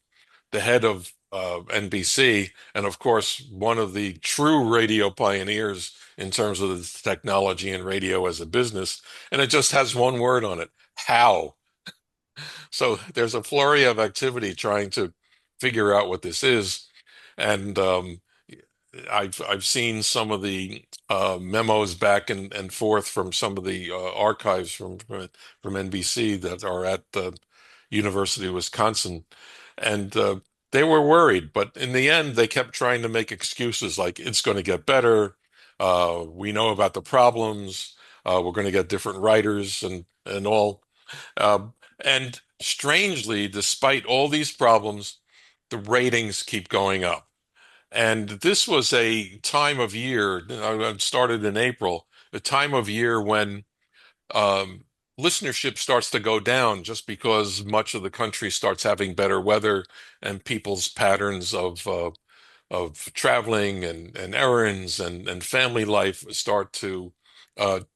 the head of NBC, and of course, one of the true radio pioneers in terms of the technology and radio as a business. And it just has one word on it: how. So there's a flurry of activity trying to figure out what this is. And I've seen some of the memos back and forth from some of the archives from NBC that are at the University of Wisconsin, and they were worried. But in the end, they kept trying to make excuses like it's going to get better. We know about the problems. We're going to get different writers and all. And strangely, despite all these problems, the ratings keep going up. And this was a time of year, started in April, a time of year when um, listenership starts to go down just because much of the country starts having better weather, and people's patterns of traveling and errands and family life start to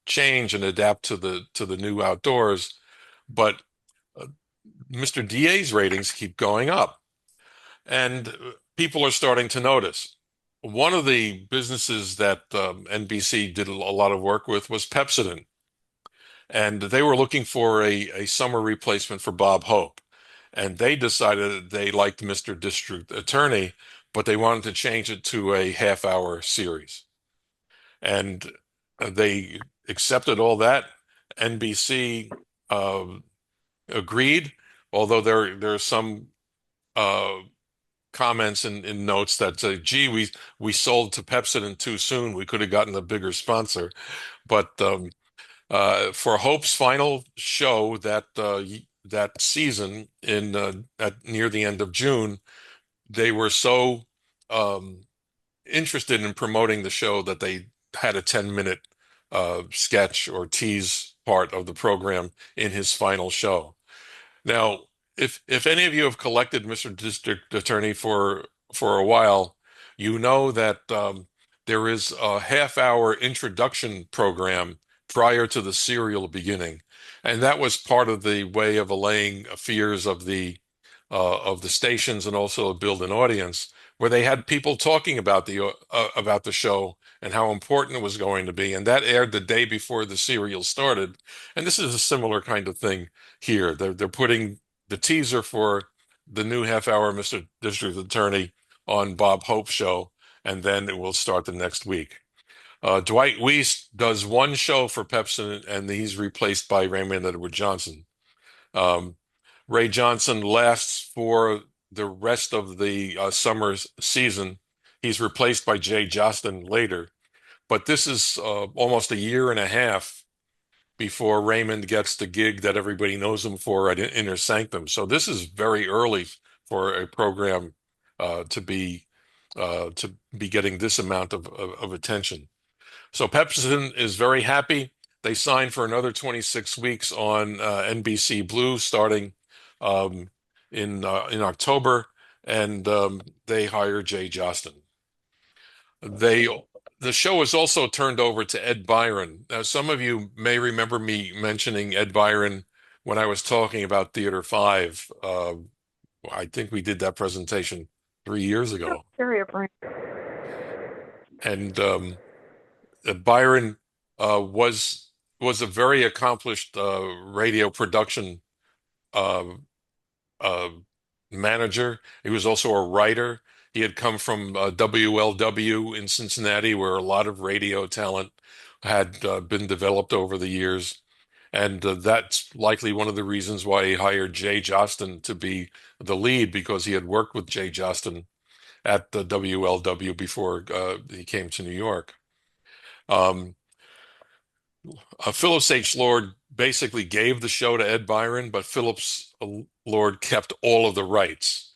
change and adapt to the new outdoors. But uh, Mr. DA's ratings keep going up, and people are starting to notice. One of the businesses that NBC did a lot of work with was Pepsodent, and they were looking for a summer replacement for Bob Hope. and they decided that they liked Mr. District Attorney, but they wanted to change it to a half-hour series. And they accepted all that. NBC agreed, although there are some comments in notes that say, "Gee, we sold to Pepsi too soon. We could have gotten a bigger sponsor." But for Hope's final show that season at near the end of June, they were so interested in promoting the show that they had a 10-minute sketch or tease part of the program in his final show. Now, if any of you have collected Mr. District Attorney for a while, you know that there is a half-hour introduction program prior to the serial beginning, and that was part of the way of allaying fears of the stations and also build an audience, where they had people talking about the show and how important it was going to be, and that aired the day before the serial started. And this is a similar kind of thing here. They're putting the teaser for the new half-hour Mr. District Attorney on Bob Hope's show, and then it will start the next week. Dwight Weiss does one show for Pepsi, and he's replaced by Raymond Edward Johnson. Ray Johnson lasts for the rest of the summer season. He's replaced by Jay Jostin later. But this is almost a year and a half before Raymond gets the gig that everybody knows him for at Inner Sanctum. So this is very early for a program to be getting this amount of attention. So Pepsi is very happy. They signed for another 26 weeks on NBC Blue starting in October, and they hire Jay Jostin. The show was also turned over to Ed Byron. Now, some of you may remember me mentioning Ed Byron when I was talking about Theater 5. I think we did that presentation 3 years ago. And Byron was a very accomplished radio production manager. He was also a writer. He had come from WLW in Cincinnati, where a lot of radio talent had been developed over the years. And that's likely one of the reasons why he hired Jay Jostin to be the lead, because he had worked with Jay Jostin at the WLW before he came to New York. Phillips H. Lord basically gave the show to Ed Byron, but Phillips Lord kept all of the rights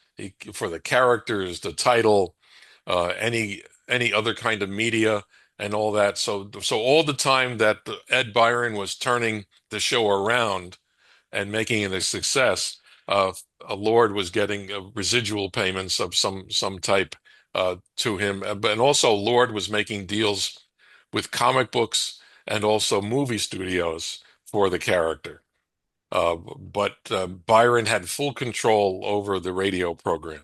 for the characters, the title, any other kind of media, and all that. So all the time that Ed Byron was turning the show around and making it a success, Lord was getting residual payments of some type to him. And also Lord was making deals with comic books and also movie studios for the character. But Byron had full control over the radio program.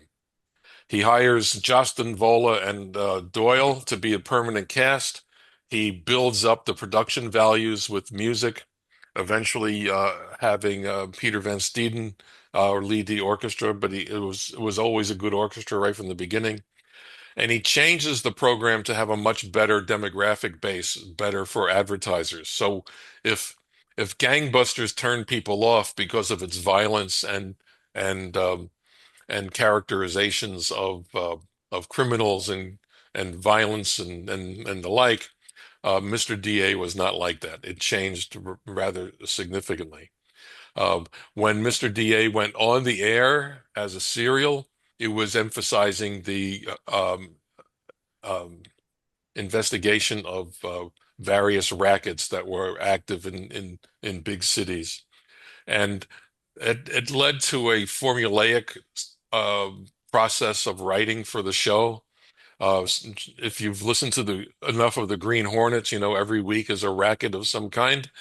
He hires Justin, Vola, and Doyle to be a permanent cast. He builds up the production values with music, eventually having Peter Van Steeden lead the orchestra, but it was always a good orchestra right from the beginning. And he changes the program to have a much better demographic base, better for advertisers. So if Gangbusters turned people off because of its violence and characterizations of criminals and violence and the like, Mr. DA was not like that. It changed rather significantly. When Mr. DA went on the air as a serial, it was emphasizing the investigation of various rackets that were active in big cities. And it led to a formulaic process of writing for the show. If you've listened to enough of the Green Hornets, you know every week is a racket of some kind.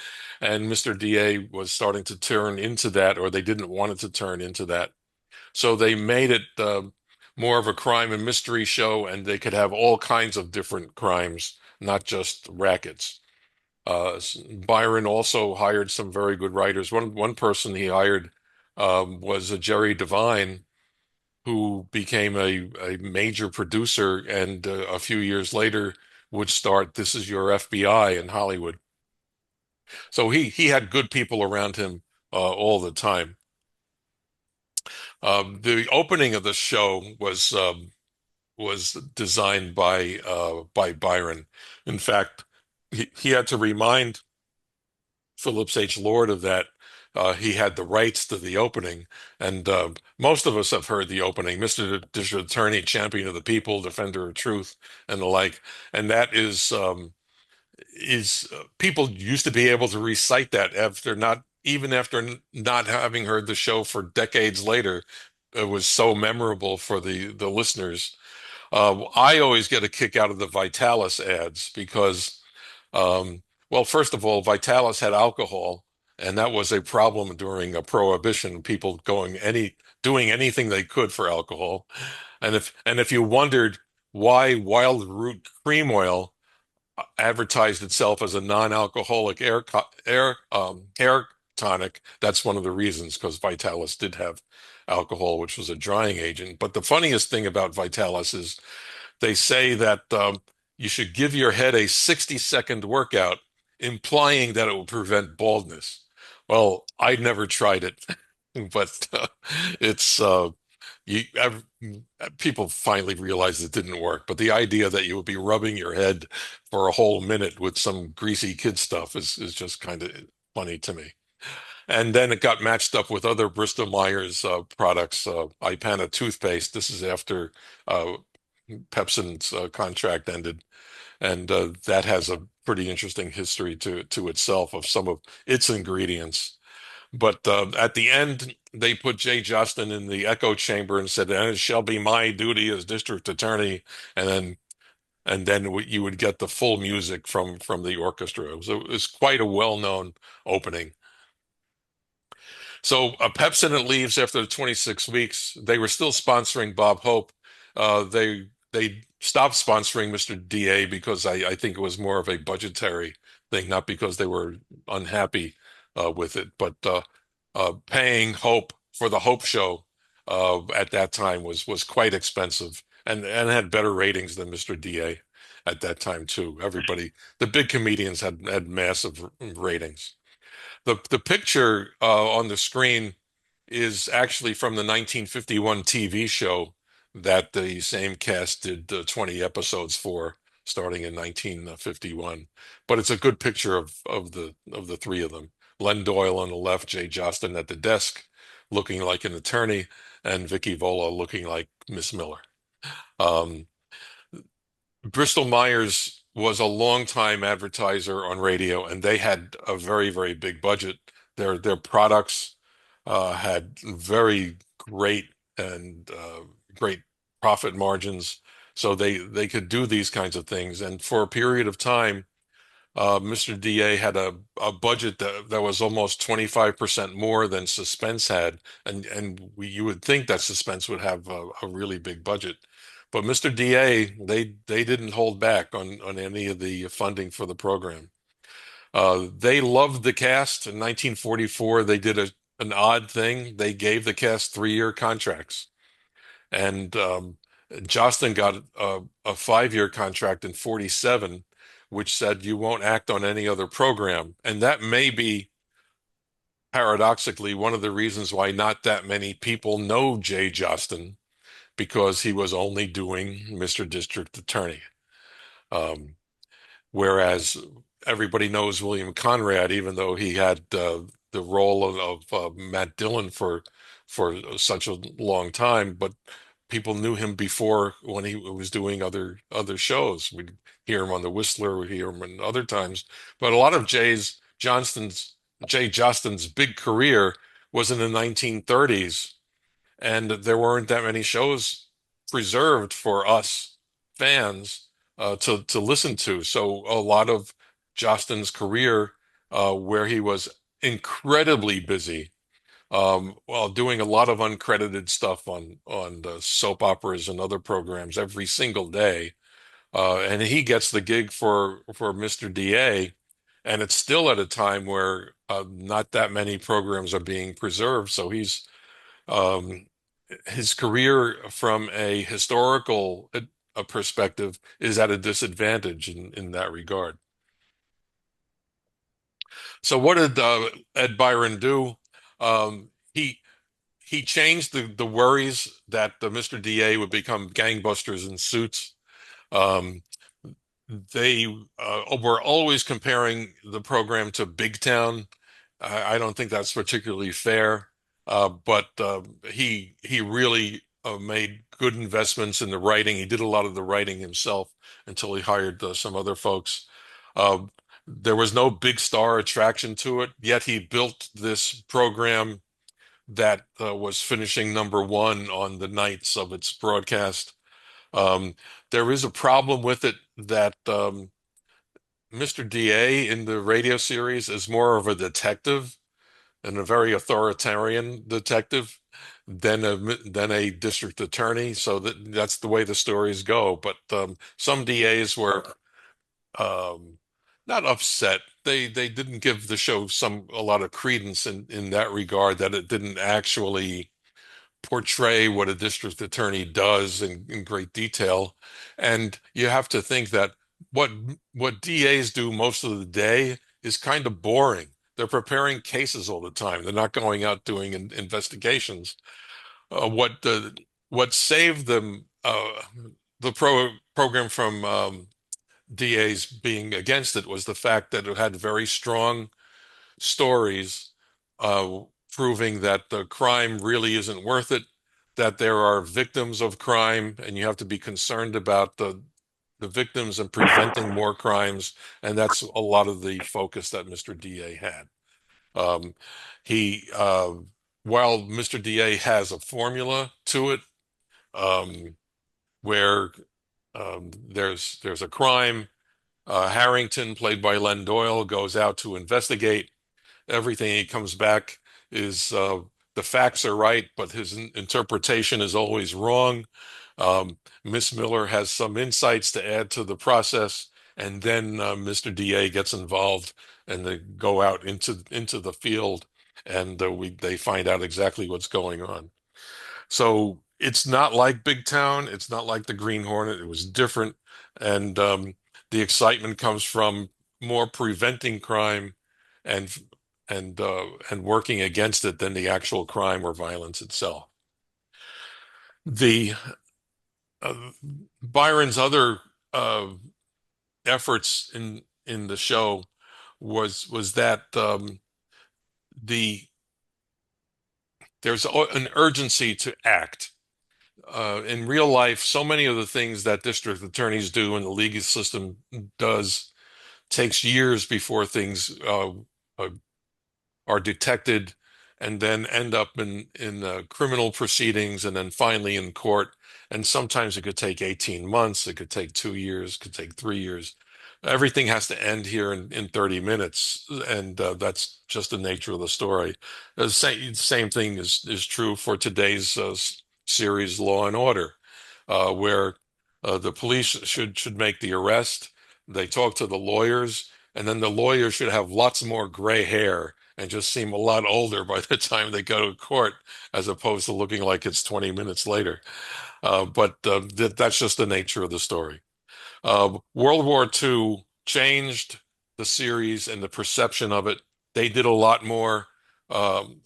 And Mr. DA was starting to turn into that, or they didn't want it to turn into that. So they made it more of a crime and mystery show, and they could have all kinds of different crimes, not just rackets. Byron also hired some very good writers. One person he hired was a Jerry Devine, who became a major producer, and a few years later would start This Is Your FBI in Hollywood. So he had good people around him all the time. The opening of the show was designed by Byron. In fact, he had to remind Phillips H. Lord of that. He had the rights to the opening, and most of us have heard the opening, Mr. District Attorney, Champion of the People, Defender of Truth, and the like. And that is people used to be able to recite that after not even after not having heard the show for decades later. It was so memorable for the listeners. I always get a kick out of the Vitalis ads because, well, first of all, Vitalis had alcohol, and that was a problem during a prohibition. People doing anything they could for alcohol, and if you wondered why Wild Root Cream Oil advertised itself as a non-alcoholic hair tonic, that's one of the reasons, because Vitalis did have alcohol, which was a drying agent. But the funniest thing about Vitalis is they say that you should give your head a 60-second workout, implying that it will prevent baldness. Well, I never tried it, but it's you people finally realized it didn't work. But the idea that you would be rubbing your head for a whole minute with some greasy kid stuff is just kind of funny to me. And then it got matched up with other Bristol Myers products, Ipana toothpaste. This is after Pepson's contract ended, and that has a pretty interesting history to itself of some of its ingredients. But at the end, they put Jay Justin in the echo chamber and said, "And it shall be my duty as district attorney," and then you would get the full music from the orchestra. It was quite a well-known opening. So Pepsodent leaves after the 26 weeks. They were still sponsoring Bob Hope. They stopped sponsoring Mr. DA because I think it was more of a budgetary thing, not because they were unhappy with it. But paying Hope for the Hope Show at that time was quite expensive, and had better ratings than Mr. DA at that time too. The big comedians had massive ratings. The picture on the screen is actually from the 1951 TV show that the same cast did 20 episodes for, starting in 1951. But it's a good picture of the three of them. Len Doyle on the left, Jay Jostin at the desk, looking like an attorney, and Vicky Vola looking like Miss Miller. Bristol Myers was a longtime advertiser on radio, and they had a very, very big budget. Their products had very great and great profit margins, so they could do these kinds of things. And for a period of time, Mr. DA had a budget that was almost 25% more than Suspense had, and you would think that Suspense would have a really big budget. But Mr. DA, they didn't hold back on any of the funding for the program. They loved the cast. In 1944, they did an odd thing. They gave the cast 3-year contracts. And Jostin got a 5-year contract in 47, which said you won't act on any other program. And that may be, paradoxically, one of the reasons why not that many people know Jay Jostin, because he was only doing Mr. District Attorney. Whereas everybody knows William Conrad, even though he had the role of Matt Dillon for such a long time, but people knew him before when he was doing other shows. We'd hear him on The Whistler, we'd hear him in other times. But a lot of Jay Jostin's big career was in the 1930s, and there weren't that many shows preserved for us fans to listen to. So a lot of Jostin's career, where he was incredibly busy, while doing a lot of uncredited stuff on the soap operas and other programs every single day, and he gets the gig for Mr. DA, and it's still at a time where not that many programs are being preserved. So um, his career from a historical perspective is at a disadvantage in that regard. So what did Ed Byron do? He changed the worries that Mr. DA would become gangbusters in suits. Um, they were always comparing the program to Big Town. I don't think that's particularly fair, but he really made good investments in the writing. He did a lot of the writing himself until he hired some other folks. Uh, there was no big star attraction to it, yet he built this program that was finishing #1 on the nights of its broadcast. Um, there is a problem with it that Mr. DA in the radio series is more of a detective and a very authoritarian detective than a district attorney. So that's the way the stories go. But some DAs were um, not upset. They didn't give the show a lot of credence in that regard, that it didn't actually portray what a district attorney does in great detail. And you have to think that what what DAs do most of the day is kind of boring. They're preparing cases all the time. They're not going out doing investigations. What saved them the program from DAs being against it was the fact that it had very strong stories uh, proving that the crime really isn't worth it, that there are victims of crime, and you have to be concerned about the victims and preventing more crimes. And that's a lot of the focus that Mr. DA had. Um, he, while Mr. DA has a formula to it, um, where there's a crime, Harrington, played by Len Doyle, goes out to investigate. Everything he comes back is the facts are right, but his interpretation is always wrong. Miss Miller has some insights to add to the process, and then Mr. DA gets involved, and they go out into the field, and they find out exactly what's going on. So it's not like Big Town. It's not like the Green Hornet. It was different, and the excitement comes from more preventing crime and and working against it than the actual crime or violence itself. The uh, Byron's other uh, efforts in the show was that the there's an urgency to act. In real life, so many of the things that district attorneys do and the legal system does takes years before things uh, are detected and then end up in criminal proceedings and then finally in court. And sometimes it could take 18 months, it could take 2 years, it could take 3 years. Everything has to end here in 30 minutes, and that's just the nature of the story. The same thing is true for today's series Law and Order, where the police should make the arrest. They talk to the lawyers, and then the lawyers should have lots more gray hair and just seem a lot older by the time they go to court, as opposed to looking like it's 20 minutes later. But that's just the nature of the story. World War II changed the series and the perception of it. They did a lot more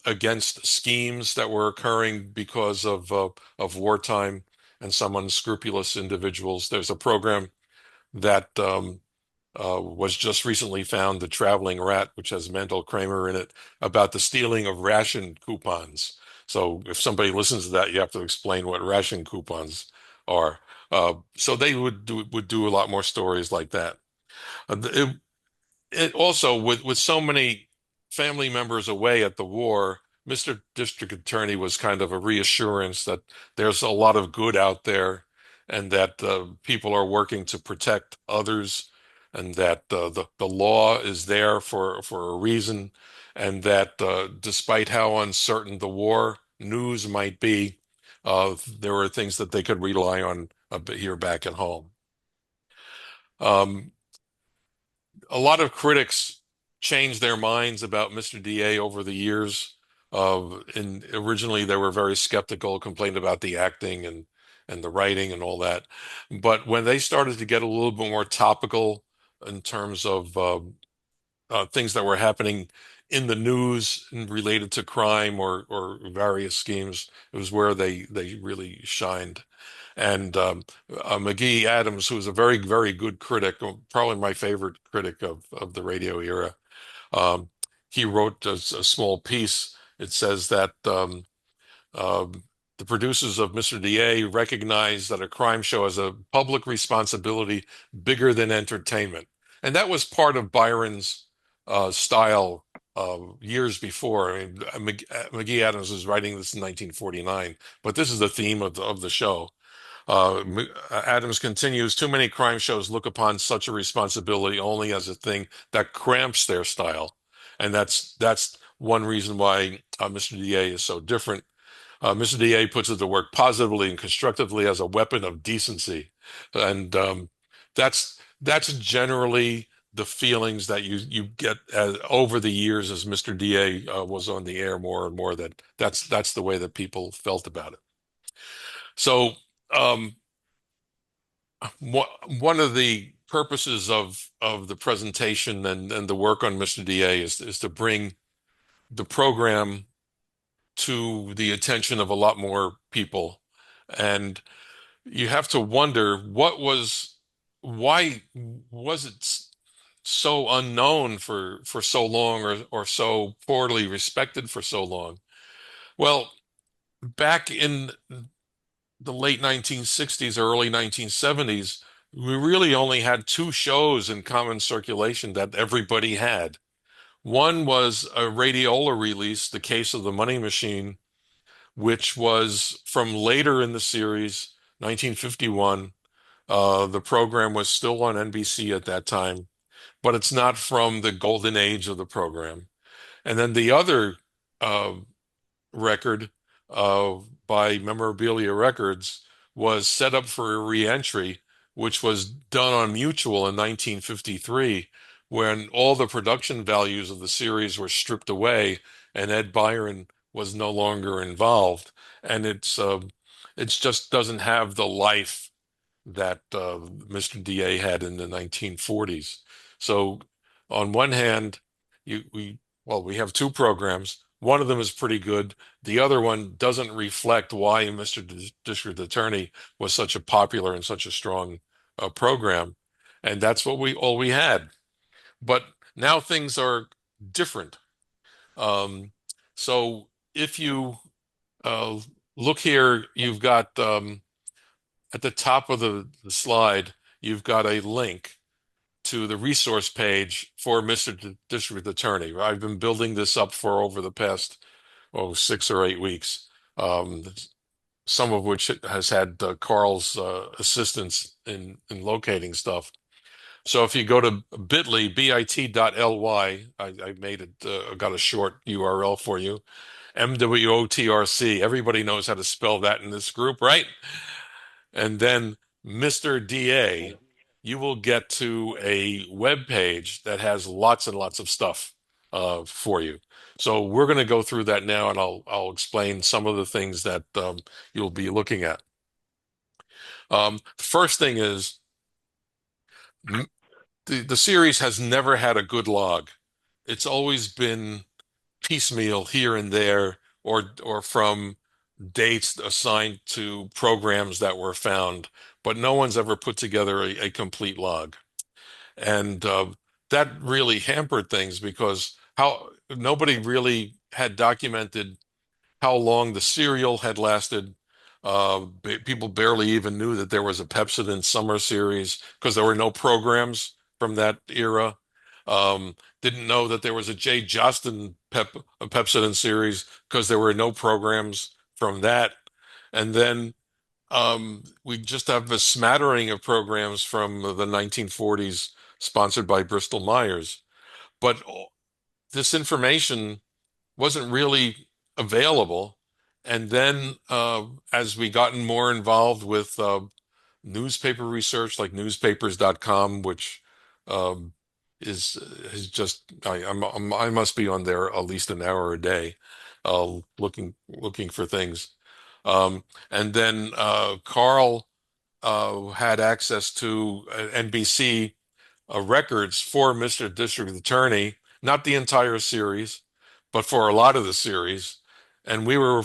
against schemes that were occurring because of wartime and some unscrupulous individuals. There's a program that was just recently found, The Traveling Rat, which has Mendel Kramer in it, about the stealing of ration coupons. So if somebody listens to that, you have to explain what ration coupons are. So they would do a lot more stories like that. It also, with so many family members away at the war, Mr. District Attorney was kind of a reassurance that there's a lot of good out there, and that people are working to protect others, and that the law is there for a reason, and that despite how uncertain the war news might be, there are things that they could rely on a bit here back at home. Um, a lot of critics changed their minds about Mr. DA over the years. And originally they were very skeptical, complained about the acting and the writing and all that. But when they started to get a little bit more topical in terms of things that were happening in the news and related to crime or various schemes, it was where they really shined. And McGee Adams, who was a very, very good critic, probably my favorite critic of the radio era, um, he wrote a small piece. It says that um, the producers of Mr. DA recognize that a crime show has a public responsibility bigger than entertainment. And that was part of Byron's style years before. I mean, McGee Adams was writing this in 1949, but this is the theme of the show. Adams continues, too many crime shows look upon such a responsibility only as a thing that cramps their style. And that's one reason why Mr. DA is so different. Mr. DA puts it to work positively and constructively as a weapon of decency. And that's generally the feelings that you get over the years as Mr. DA was on the air more and more, that's the way that people felt about it. So um, one of the purposes of the presentation and the work on Mr. DA is to bring the program to the attention of a lot more people. And you have to wonder why was it so unknown for so long or so poorly respected for so long? Well, back in the late 1960s, early 1970s, we really only had two shows in common circulation that everybody had. One was a radiola release, The Case of the Money Machine, which was from later in the series, 1951. The program was still on NBC at that time, but it's not from the golden age of the program. And then the other uh, record by Memorabilia Records was set up for a reentry, which was done on Mutual in 1953, when all the production values of the series were stripped away and Ed Byron was no longer involved. And it just doesn't have the life that Mr. DA had in the 1940s. So on one hand, we have two programs. One of them is pretty good. The other one doesn't reflect why Mr. District Attorney was such a popular and such a strong program. And that's all we had. But now things are different. So if you look here, you've got at the top of the slide, you've got a link to the resource page for Mr. District Attorney. I've been building this up for over the past 6 or 8 weeks, some of which has had Karl's assistance in locating stuff. So if you go to bit.ly, bit.ly, I made it, got a short URL for you, MWOTRC. Everybody knows how to spell that in this group, right? And then Mr. DA, you will get to a web page that has lots and lots of stuff for you. So we're going to go through that now, and I'll explain some of the things that you'll be looking at. First thing is the series has never had a good log. It's always been piecemeal here and there, or from dates assigned to programs that were found, but no one's ever put together a complete log. And that really hampered things because nobody really had documented how long the serial had lasted. People barely even knew that there was a Pepsodent summer series because there were no programs from that era. Didn't know that there was a Jay Jostin Pepsodent series because there were no programs from that. And then we just have a smattering of programs from the 1940s sponsored by Bristol Myers. But this information wasn't really available. And then as we gotten more involved with newspaper research like newspapers.com, which is just I must be on there at least an hour a day, looking for things. And then Carl had access to NBC records for Mr. District Attorney, not the entire series, but for a lot of the series. And we were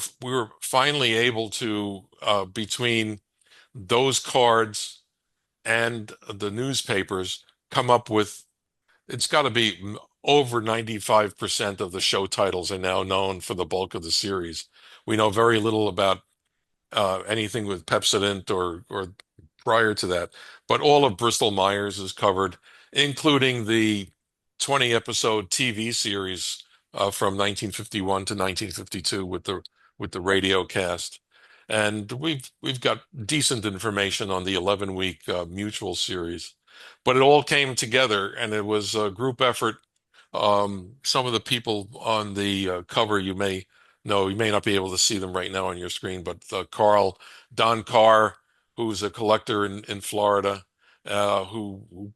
finally able to between those cards and the newspapers come up with, it's got to be over 95% of the show titles are now known for the bulk of the series. We know very little about anything with Pepsodent or prior to that, but all of Bristol Myers is covered, including the 20 episode TV series from 1951 to 1952 with the radio cast. And we've got decent information on the 11-week Mutual series, but it all came together and it was a group effort. Some of the people on the cover you may know, you may not be able to see them right now on your screen, but Don Carr, who's a collector in Florida, who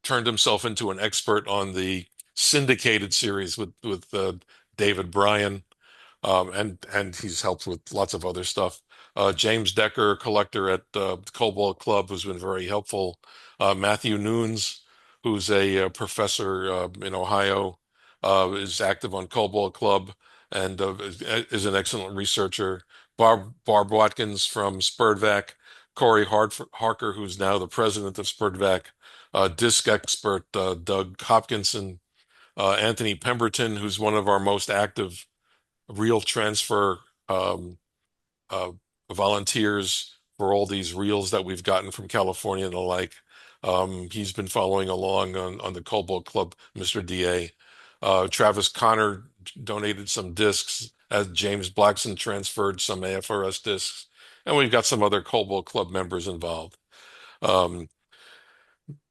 turned himself into an expert on the syndicated series with David Bryan, and he's helped with lots of other stuff. James Decker, collector at Cobalt Club, who's been very helpful. Matthew Nunes, who's a professor in Ohio, is active on Cobalt Club and is an excellent researcher. Barb Watkins from Spurdvac, Corey Harker, who's now the president of Spurdvac, disc expert Doug Hopkinson, Anthony Pemberton, who's one of our most active reel transfer volunteers for all these reels that we've gotten from California and the like. He's been following along on the Cobalt Club, Mr. DA. Travis Connor donated some discs as James Blackson transferred some AFRS discs. And we've got some other Cobalt Club members involved.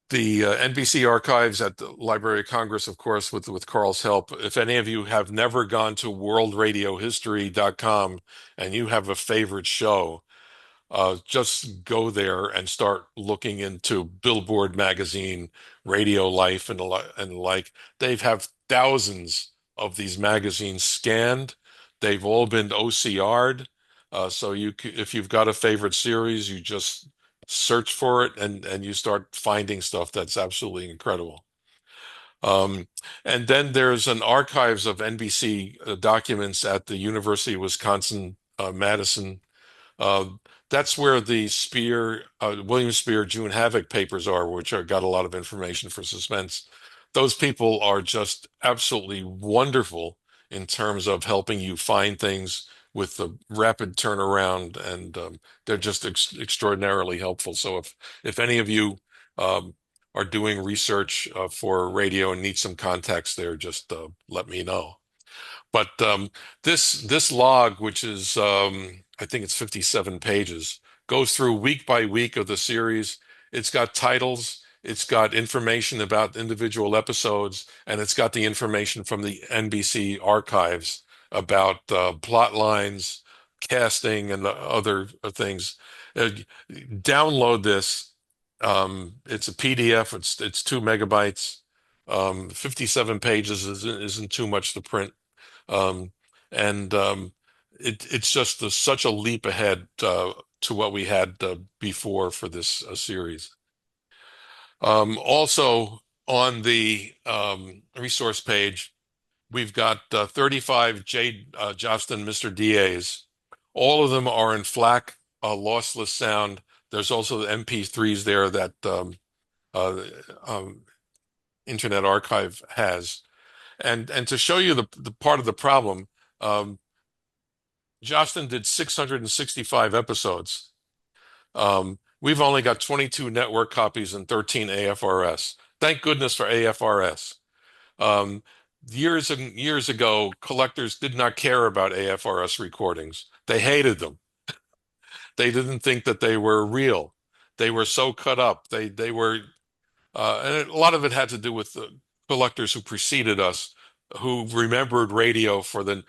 The NBC archives at the Library of Congress, of course, with Carl's help. If any of you have never gone to worldradiohistory.com and you have a favorite show, just go there and start looking into Billboard magazine, Radio Life, and the like. They have thousands of these magazines scanned. They've all been OCR'd. So if you've got a favorite series, you just search for it and you start finding stuff that's absolutely incredible. And then there's an archives of NBC documents at the University of Wisconsin, Madison. That's where the William Spear, June Havoc papers are, which got a lot of information for suspense. Those people are just absolutely wonderful in terms of helping you find things with the rapid turnaround, and they're just extraordinarily helpful. So if any of you are doing research for radio and need some context there, just let me know. But this log, which is I think it's 57 pages, goes through week by week of the series. It's got titles, it's got information about individual episodes, and it's got the information from the NBC archives about plot lines, casting, and other things. Download this. It's a PDF. It's 2 megabytes. 57 pages isn't too much to print. It's just such a leap ahead to what we had before for this series. Also on the resource page, we've got 35 J. Jostin Mr. DAs. All of them are in FLAC, lossless sound. There's also the MP3s there that Internet Archive has. And to show you the part of the problem, Jostin did 665 episodes. We've only got 22 network copies and 13 AFRS. Thank goodness for AFRS. Years and years ago, collectors did not care about AFRS recordings. They hated them. They didn't think that they were real. They were so cut up. They were, and a lot of it had to do with the collectors who preceded us, who remembered radio for the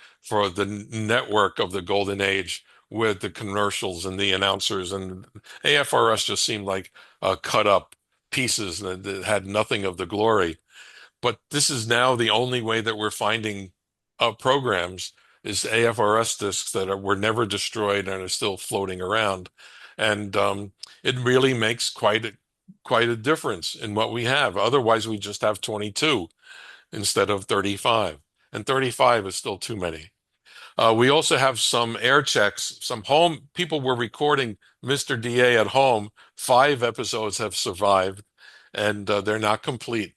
network of the golden age with the commercials and the announcers, and AFRS just seemed like cut up pieces that had nothing of the glory. But this is now the only way that we're finding programs is AFRS discs were never destroyed and are still floating around. And it really makes quite a difference in what we have. Otherwise, we just have 22 instead of 35. And 35 is still too many. We also have some air checks. Some home people were recording Mr. DA at home. 5 episodes have survived, and they're not complete.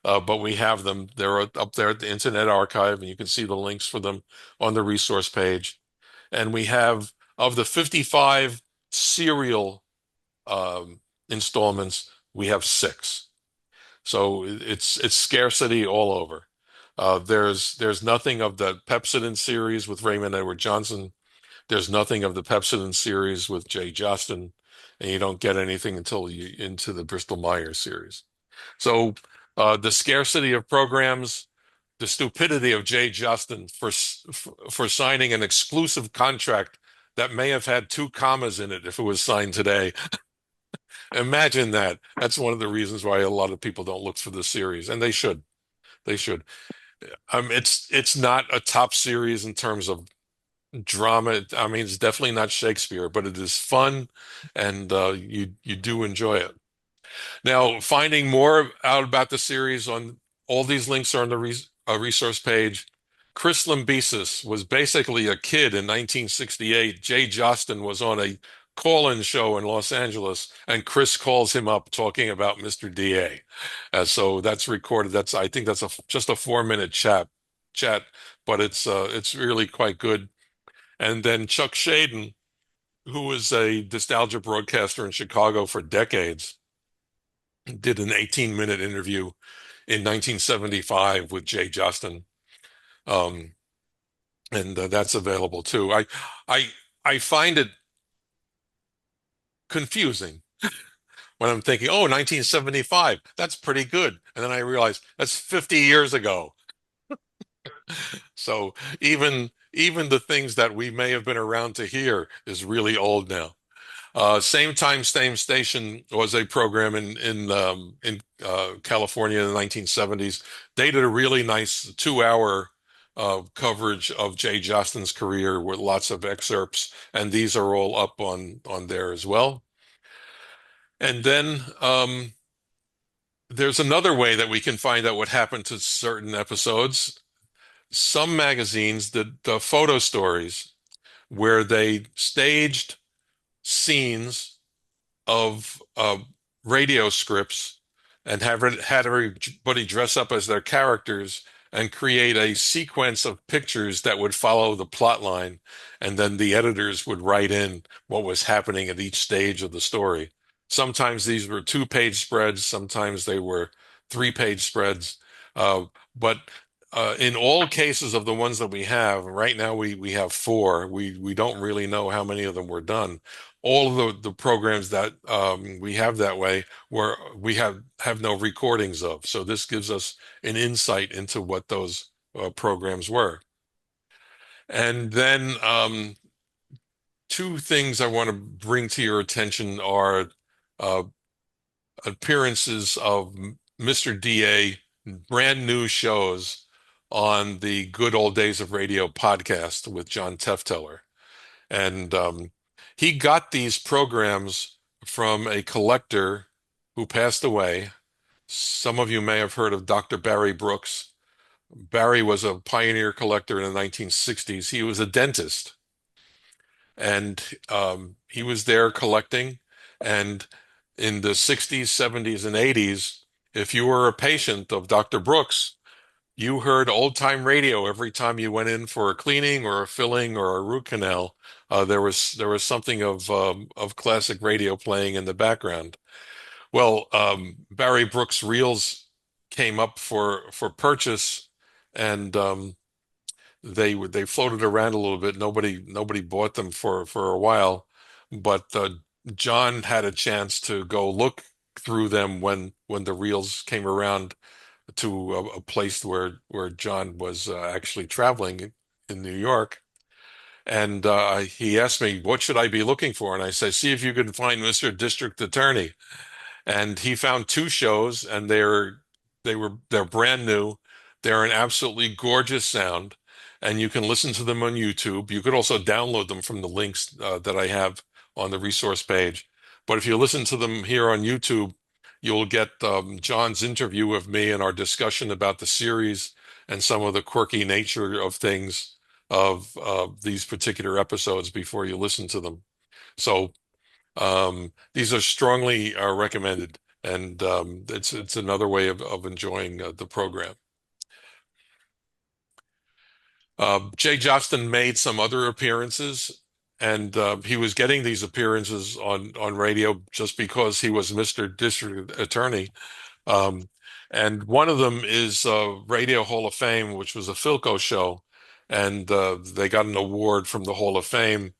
But we have them. They're up there at the Internet Archive, and you can see the links for them on the resource page. And we have, of the 55 serial installments, we have 6. So it's scarcity all over. There's nothing of the Pepsodent series with Raymond Edward Johnson. There's nothing of the Pepsodent series with Jay Jostin, and you don't get anything until you into the Bristol Myers series. So the scarcity of programs, the stupidity of Jay Jostin for signing an exclusive contract that may have had 2 commas in it if it was signed today. Imagine that. That's one of the reasons why a lot of people don't look for the series, and they should. They should. It's not a top series in terms of drama. I mean, it's definitely not Shakespeare, but it is fun, and you do enjoy it. Now, finding more out about the series on all these links are on the resource page. Chris Lambesis was basically a kid in 1968. Jay Jostin was on a call-in show in Los Angeles, and Chris calls him up talking about Mr. DA. So that's recorded. I think that's just a 4-minute chat, but it's really quite good. And then Chuck Shaden, who was a nostalgia broadcaster in Chicago for decades, did an 18-minute interview in 1975 with Jay Jostin. And that's available too. I find it confusing when I'm thinking, oh, 1975, that's pretty good. And then I realize that's 50 years ago. So even the things that we may have been around to hear is really old now. Same Time, Same Station was a program in California in the 1970s. They did a really nice 2-hour coverage of Jay Jostin's career with lots of excerpts, and these are all up on there as well. And then there's another way that we can find out what happened to certain episodes. Some magazines did the photo stories where they staged scenes of radio scripts and had everybody dress up as their characters and create a sequence of pictures that would follow the plot line, and then the editors would write in what was happening at each stage of the story. Sometimes these were 2-page spreads, sometimes they were 3-page spreads, but in all cases of the ones that we have, right now we have 4. We don't really know how many of them were done. All of the programs that we have that way where we have no recordings of. So this gives us an insight into what those programs were. And then 2 things I want to bring to your attention are appearances of Mr. DA brand new shows on the Good Old Days of Radio podcast with John Tefteller. And he got these programs from a collector who passed away. Some of you may have heard of Dr. Barry Brooks. Barry was a pioneer collector in the 1960s. He was a dentist, and he was there collecting. And in the 60s, 70s, and 80s, if you were a patient of Dr. Brooks, you heard old-time radio every time you went in for a cleaning or a filling or a root canal. There was something of classic radio playing in the background. Well, Barry Brooks reels came up for purchase, and they floated around a little bit. Nobody bought them for a while, but John had a chance to go look through them when the reels came around to a place where John was actually traveling in New York. And he asked me, what should I be looking for? And I said, see if you can find Mr. District Attorney. And he found 2 shows, and they're they're brand new. They're an absolutely gorgeous sound, and you can listen to them on YouTube. You could also download them from the links that I have on the resource page. But if you listen to them here on YouTube, you'll get John's interview of me and our discussion about the series and some of the quirky nature of things of these particular episodes before you listen to them. So these are strongly recommended, and it's another way of enjoying the program. Jay Johnston made some other appearances, and he was getting these appearances on radio just because he was Mr. District Attorney. Um, and one of them is Radio Hall of Fame, which was a Philco show, and they got an award from the Hall of Fame,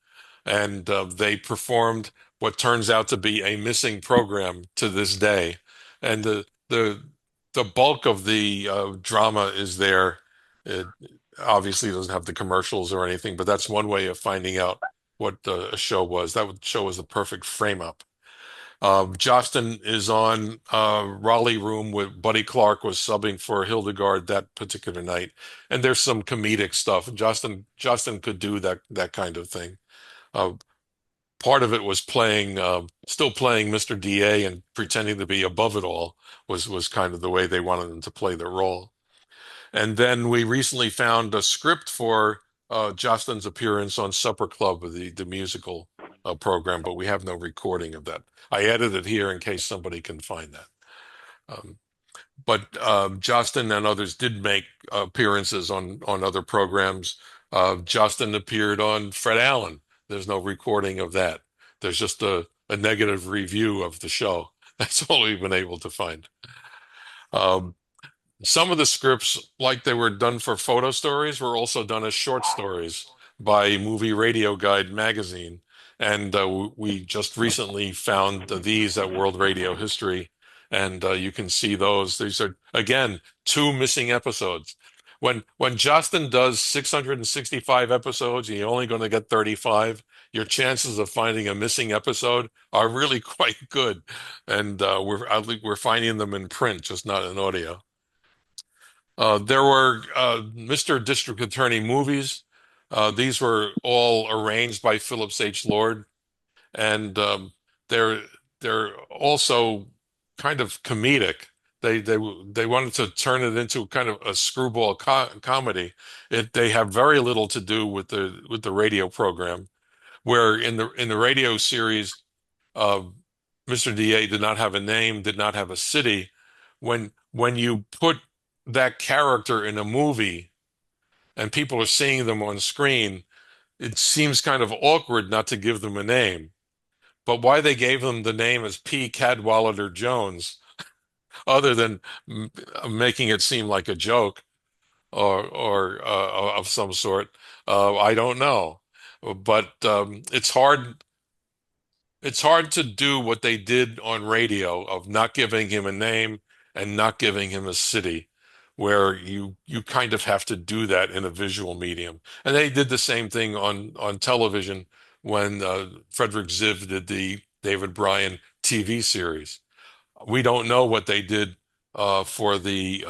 and they performed what turns out to be a missing program to this day, and the bulk of the drama is there. It obviously doesn't have the commercials or anything, but that's one way of finding out what a show was. That show was the perfect frame up. Jostin is on Raleigh Room with Buddy Clark was subbing for Hildegard that particular night, and there's some comedic stuff. Jostin could do that kind of thing. Uh, Part of it was playing, still playing Mr. DA and pretending to be above it all was kind of the way they wanted him to play the role. And then we recently found a script for Jostin's appearance on Supper Club, the musical program, but we have no recording of that. I added it here in case somebody can find that. But Jostin and others did make appearances on other programs. Jostin appeared on Fred Allen. There's no recording of that. There's just a negative review of the show. That's all we've been able to find. Some of the scripts, like they were done for photo stories, were also done as short stories by Movie Radio Guide magazine. And we just recently found these at World Radio History. And you can see those. These are, again, 2 missing episodes. When Jostin does 665 episodes, and you're only going to get 35, your chances of finding a missing episode are really quite good. And we're finding them in print, just not in audio. There were Mr. District Attorney movies. These were all arranged by Phillips H. Lord, and they're also kind of comedic. They wanted to turn it into kind of a screwball comedy. They have very little to do with the radio program, where in the radio series, Mr. DA did not have a name, did not have a city. When you put that character in a movie and people are seeing them on screen, it seems kind of awkward not to give them a name. But why they gave them the name as P. Cadwallader Jones, other than making it seem like a joke or of some sort, I don't know. But it's hard to do what they did on radio of not giving him a name and not giving him a city, where you kind of have to do that in a visual medium. And they did the same thing on television when Frederick Ziv did the David Bryan TV series. We don't know what they did for the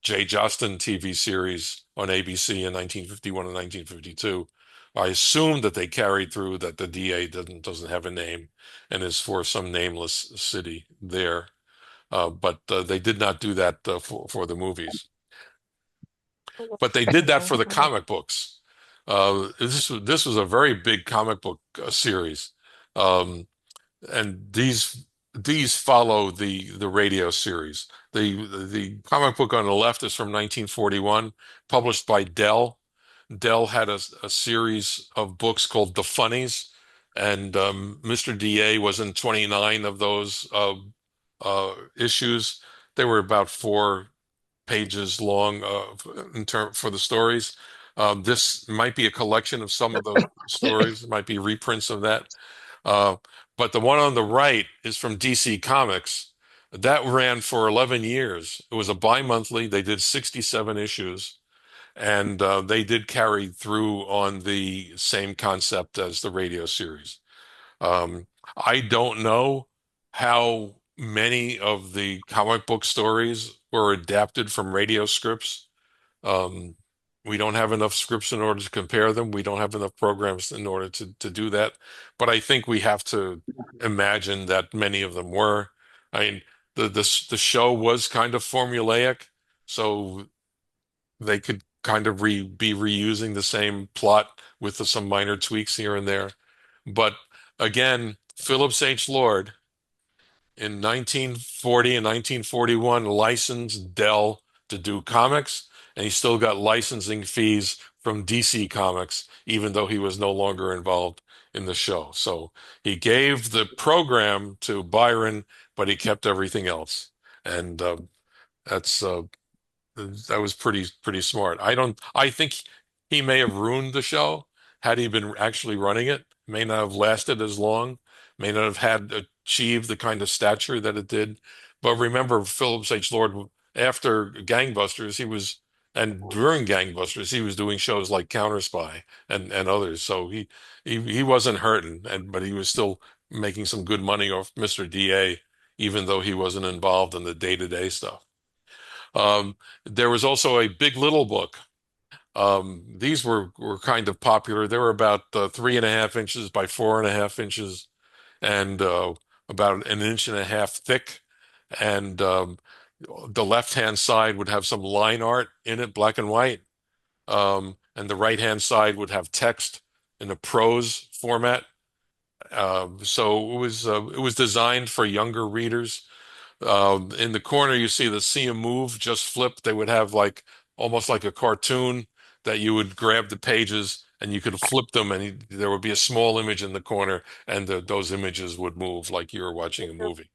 Jay Jostin TV series on ABC in 1951 and 1952. I assume that they carried through that the DA doesn't have a name and is for some nameless city there. But they did not do that for the movies. But they did that for the comic books. This was a very big comic book series, and these follow the radio series. The comic book on the left is from 1941, published by Dell. Dell had a series of books called The Funnies, and Mr. DA was in 29 of those issues. They were about 4 pages long for the stories. This might be a collection of some of those stories. It might be reprints of that. But the one on the right is from DC Comics. That ran for 11 years. It was a bi-monthly. They did 67 issues. And they did carry through on the same concept as the radio series. I don't know how many of the comic book stories were adapted from radio scripts. Um, we don't have enough scripts in order to compare them. We don't have enough programs in order to do that. But I think we have to imagine that many of them were. I mean, the show was kind of formulaic, so they could kind of be reusing the same plot with some minor tweaks here and there. But again, Phillips H. Lord in 1940 and 1941 licensed Dell to do comics, and he still got licensing fees from DC Comics, even though he was no longer involved in the show. So he gave the program to Byron, but he kept everything else. And that's that was pretty smart. I think he may have ruined the show had he been actually running it. May not have lasted as long, may not have had achieved the kind of stature that it did. But remember, Phillips H. Lord, after Gangbusters, and during Gangbusters, he was doing shows like Counter Spy and others. So he wasn't hurting, but he was still making some good money off Mr. DA, even though he wasn't involved in the day-to-day stuff. There was also a Big Little book. These were kind of popular. They were about 3.5 inches by 4.5 inches, and about an inch and a half thick. And the left-hand side would have some line art in it, black and white, and the right-hand side would have text in a prose format. So it was designed for younger readers. In the corner, you see the See 'em Move just flipped. They would have like almost like a cartoon that you would grab the pages and you could flip them, and there would be a small image in the corner, and those images would move like you were watching a movie.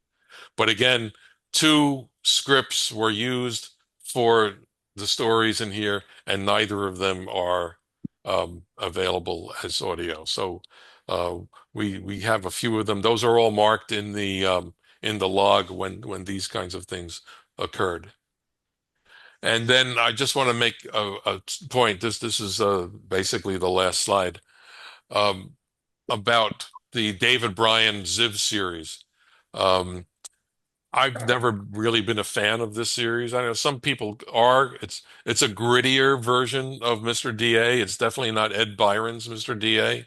But again, two scripts were used for the stories in here, and neither of them are available as audio. So we have a few of them. Those are all marked in the log when these kinds of things occurred. And then I just want to make a point. This is basically the last slide about the David Bryan Ziv series. I've never really been a fan of this series. I know some people are. It's a grittier version of Mr. DA. It's definitely not Ed Byron's Mr. DA.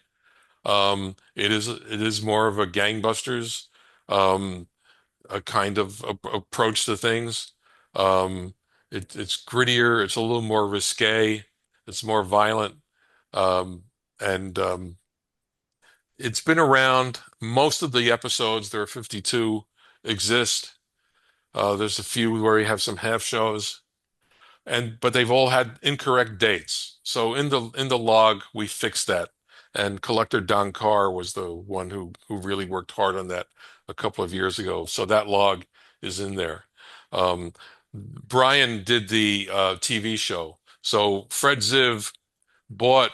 It is more of a gangbusters a kind of approach to things. It's grittier. It's a little more risque. It's more violent, and it's been around. Most of the episodes, there are 52, exist. There's a few where you have some half shows, but they've all had incorrect dates. So in the log, we fixed that. And Collector Don Carr was the one who really worked hard on that a couple of years ago. So that log is in there. Brian did the TV show. So Fred Ziv bought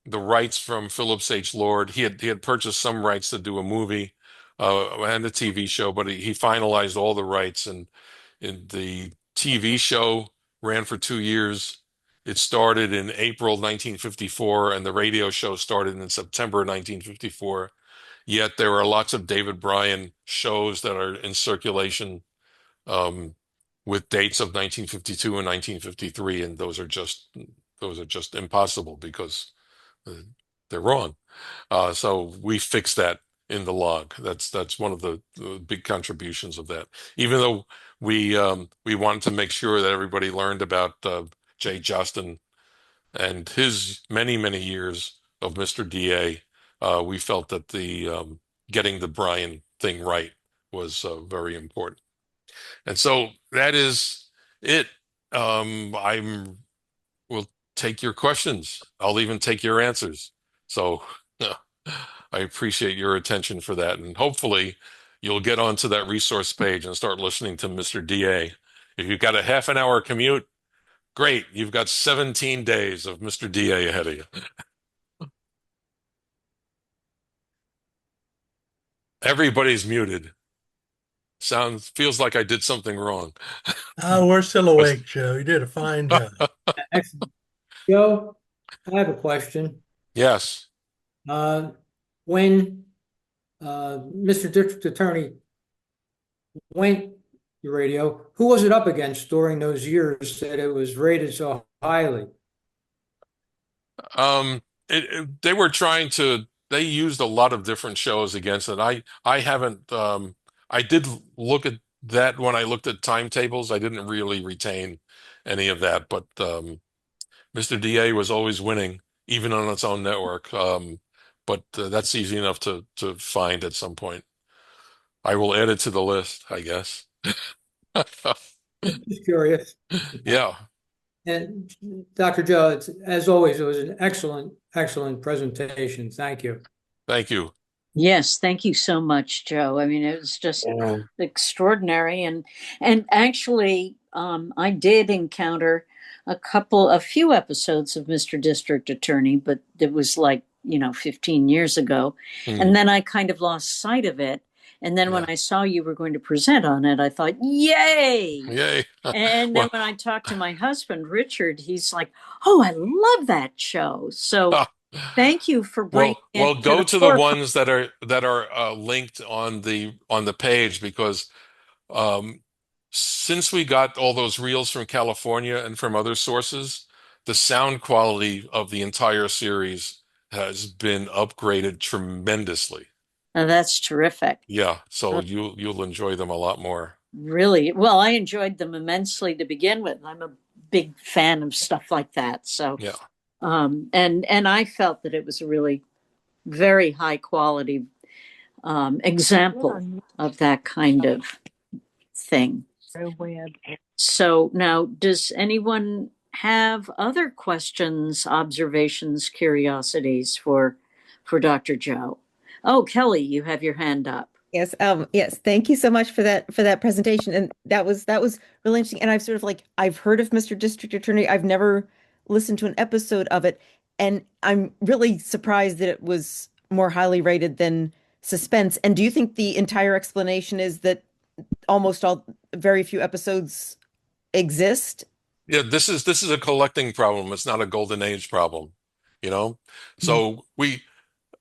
the rights from Phillips H. Lord. He had purchased some rights to do a movie and a TV show, but he finalized all the rights, and the TV show ran for 2 years. It started in April 1954, and the radio show started in September 1954. Yet there are lots of David Bryan shows that are in circulation with dates of 1952 and 1953, and those are just impossible because they're wrong. So we fixed that in the log. That's one of the big contributions of that. Even though we wanted to make sure that everybody learned about Jay Jostin and his many years of Mr. DA, we felt that the getting the Bryan thing right was very important. And so that is it. I will take your questions. I'll even take your answers. So I appreciate your attention for that. And hopefully you'll get onto that resource page and start listening to Mr. DA. If you've got a half an hour commute, great. You've got 17 days of Mr. DA ahead of you. Everybody's muted. Feels like I did something wrong. Oh, we're still awake, Joe. You did a fine job. Excellent. Joe, I have a question. Yes. When Mr. District Attorney went to radio, who was it up against during those years that it was rated so highly? They were trying to, they used a lot of different shows against it. I haven't, I did look at that when I looked at timetables. I didn't really retain any of that, but Mr. DA was always winning, even on its own network. But that's easy enough to find at some point. I will add it to the list, I guess. Just curious. Yeah. And Dr. Joe, as always, it was an excellent presentation. Thank you. Thank you. Yes, thank you so much, Joe. I mean, it was just extraordinary, and actually, I did encounter a few episodes of Mr. District Attorney, but it was like 15 years ago, and then I kind of lost sight of it. And then when I saw you were going to present on it, I thought, yay! Yay! And then when I talked to my husband, Richard, he's like, oh, I love that show. So thank you for bringing it. Well, go to the ones that are linked on the page, because since we got all those reels from California and from other sources, the sound quality of the entire series has been upgraded tremendously. Oh, that's terrific. Yeah, so you'll enjoy them a lot more. Really? Well, I enjoyed them immensely to begin with. I'm a big fan of stuff like that. So yeah. And I felt that it was a really very high quality example of that kind of thing. So now, does anyone have other questions, observations, curiosities for Dr. Joe? Oh, Kelly, you have your hand up. Yes, yes. Thank you so much for that presentation. And that was really interesting. And I've sort of I've heard of Mr. District Attorney. I've never listened to an episode of it. And I'm really surprised that it was more highly rated than Suspense. And do you think the entire explanation is that very few episodes exist? Yeah, this is a collecting problem. It's not a golden age problem, So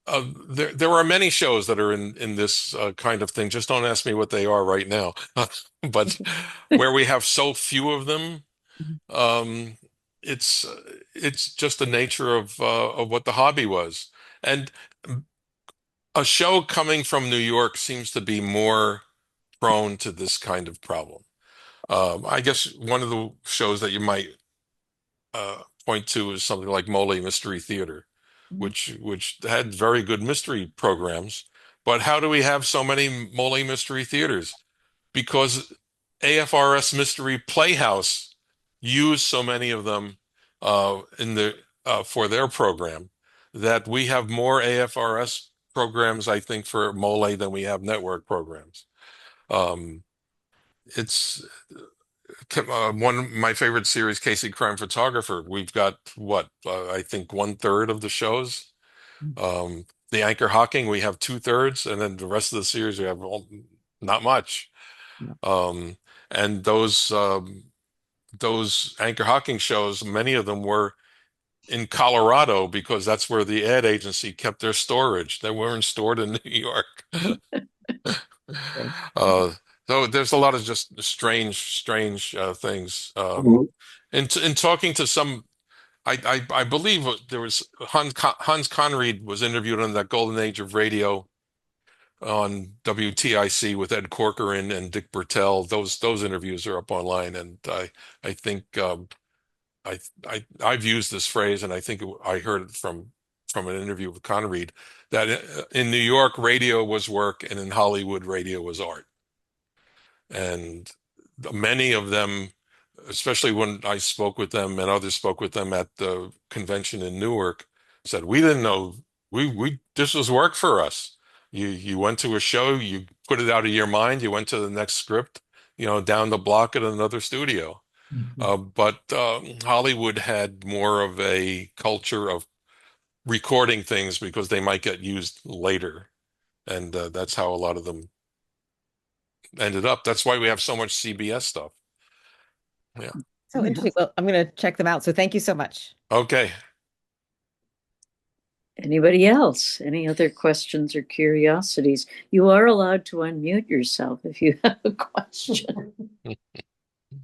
there are many shows that are in this kind of thing. Just don't ask me what they are right now. But where we have so few of them, it's just the nature of what the hobby was. And a show coming from New York seems to be more prone to this kind of problem. I guess one of the shows that you might point to is something like Mole Mystery Theater, which had very good mystery programs. But how do we have so many Mole Mystery Theaters? Because AFRS Mystery Playhouse used so many of them for their program that we have more AFRS programs, I think, for Mole than we have network programs. It's one of my favorite series, Casey Crime Photographer. We've got I think 1/3 of the shows. The Anchor Hawking, we have 2/3, and then the rest of the series we have not much. And those Anchor Hawking shows, many of them were in Colorado because that's where the ad agency kept their storage. They weren't stored in New York. So there's a lot of just strange things. In talking to some, I believe there was Hans Conried was interviewed on that Golden Age of Radio on WTIC with Ed Corcoran and Dick Bertel. Those interviews are up online, and I think I've used this phrase, and I think I heard it from an interview with Conried, that in New York radio was work, and in Hollywood radio was art. And many of them, especially when I spoke with them and others spoke with them at the convention in Newark, said, we didn't know this was work for us. You went to a show, you put it out of your mind, you went to the next script, down the block at another studio. But Hollywood had more of a culture of recording things because they might get used later. And that's how a lot of them ended up. That's why we have so much CBS stuff. Yeah. So interesting. Well, I'm going to check them out. So thank you so much. Okay. Anybody else? Any other questions or curiosities? You are allowed to unmute yourself if you have a question.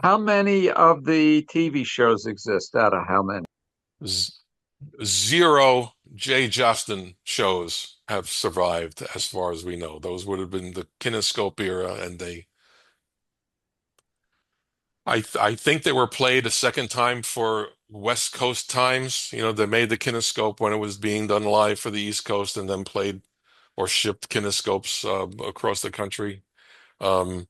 How many of the TV shows exist? Out of how many? Zero Jay Justin shows have survived, as far as we know. Those would have been the Kinescope era, and I think they were played a second time for West Coast times. You know, they made the Kinescope when it was being done live for the East Coast, and then played or shipped Kinescopes across the country. Um,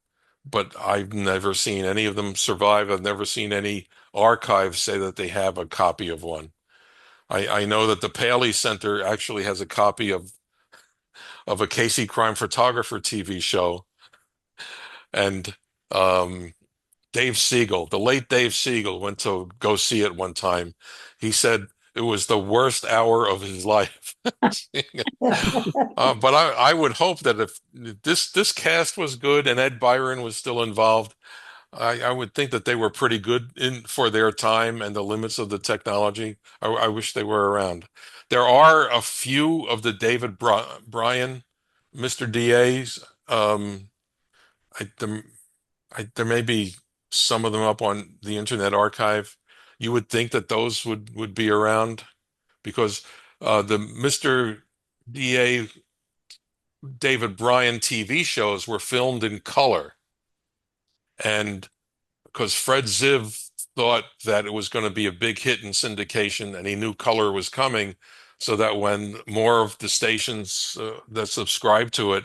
but I've never seen any of them survive. I've never seen any archives say that they have a copy of one. I know that the Paley Center actually has a copy of a Casey Crime Photographer TV show, and Dave Siegel, the late Dave Siegel, went to go see it one time. He said it was the worst hour of his life. But I would hope that if this cast was good and Ed Byron was still involved, I would think that they were pretty good in for their time and the limits of the technology. I wish they were around. There are a few of the David Bryan, Mr. DAs. I, there, there may be some of them up on the Internet Archive. You would think that those would be around because the Mr. DA David Bryan TV shows were filmed in color. And because Fred Ziv thought that it was going to be a big hit in syndication and he knew color was coming, so that when more of the stations that subscribed to it,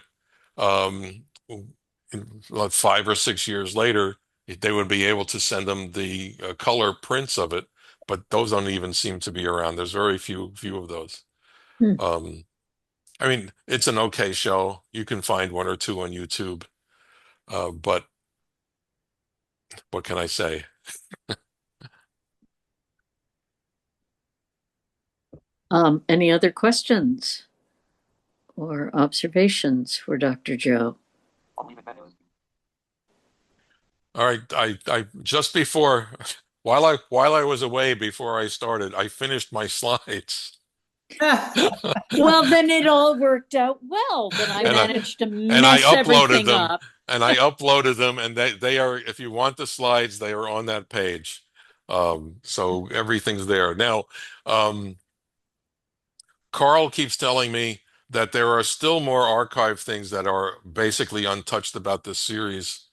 um, like 5 or 6 years later, they would be able to send them the color prints of it. But those don't even seem to be around. There's very few of those. Um, I mean, it's an okay show. You can find one or two on YouTube. But what can I say? Any other questions or observations for Dr. Joe? All right, I just before while I was away before I started, I finished my slides. Well, then it all worked out well. Then I managed to mess everything up. And I uploaded them, and they are, if you want the slides, they are on that page. So everything's there. Now, Karl keeps telling me that there are still more archive things that are basically untouched about this series.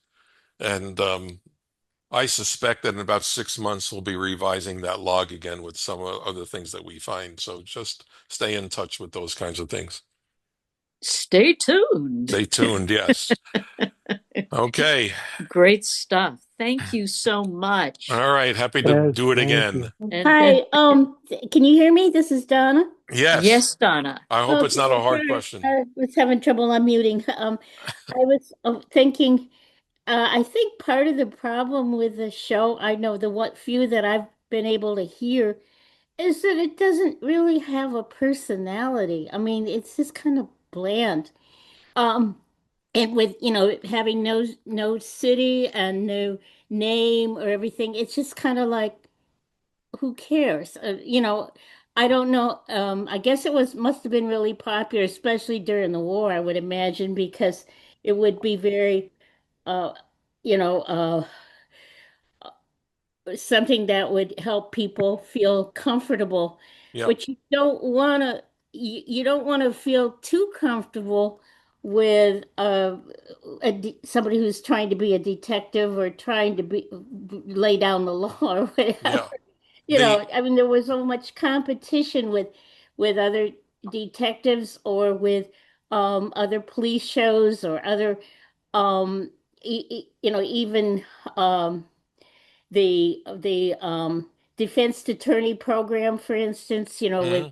And I suspect that in about 6 months, we'll be revising that log again with some other things that we find. So just stay in touch with those kinds of things. Stay tuned. Stay tuned, yes. Okay. Great stuff. Thank you so much. All right. Happy to do it again. Hi, can you hear me? This is Donna. Yes. Yes, Donna. I hope it's not a hard question. I was having trouble unmuting. I was thinking, I think part of the problem with the show, I know the what few that I've been able to hear, is that it doesn't really have a personality. I mean, it's just kind of bland. And with, having no city and no name or everything, it's just kind of like, who cares? I don't know. I guess must have been really popular, especially during the war, I would imagine, because it would be very, uh, you know, uh, something that would help people feel comfortable. Yep. But you don't want to feel too comfortable with somebody who's trying to be a detective or trying to lay down the law or whatever. Yeah. I mean, there was so much competition with other detectives or with other police shows or other even the defense attorney program, for instance, with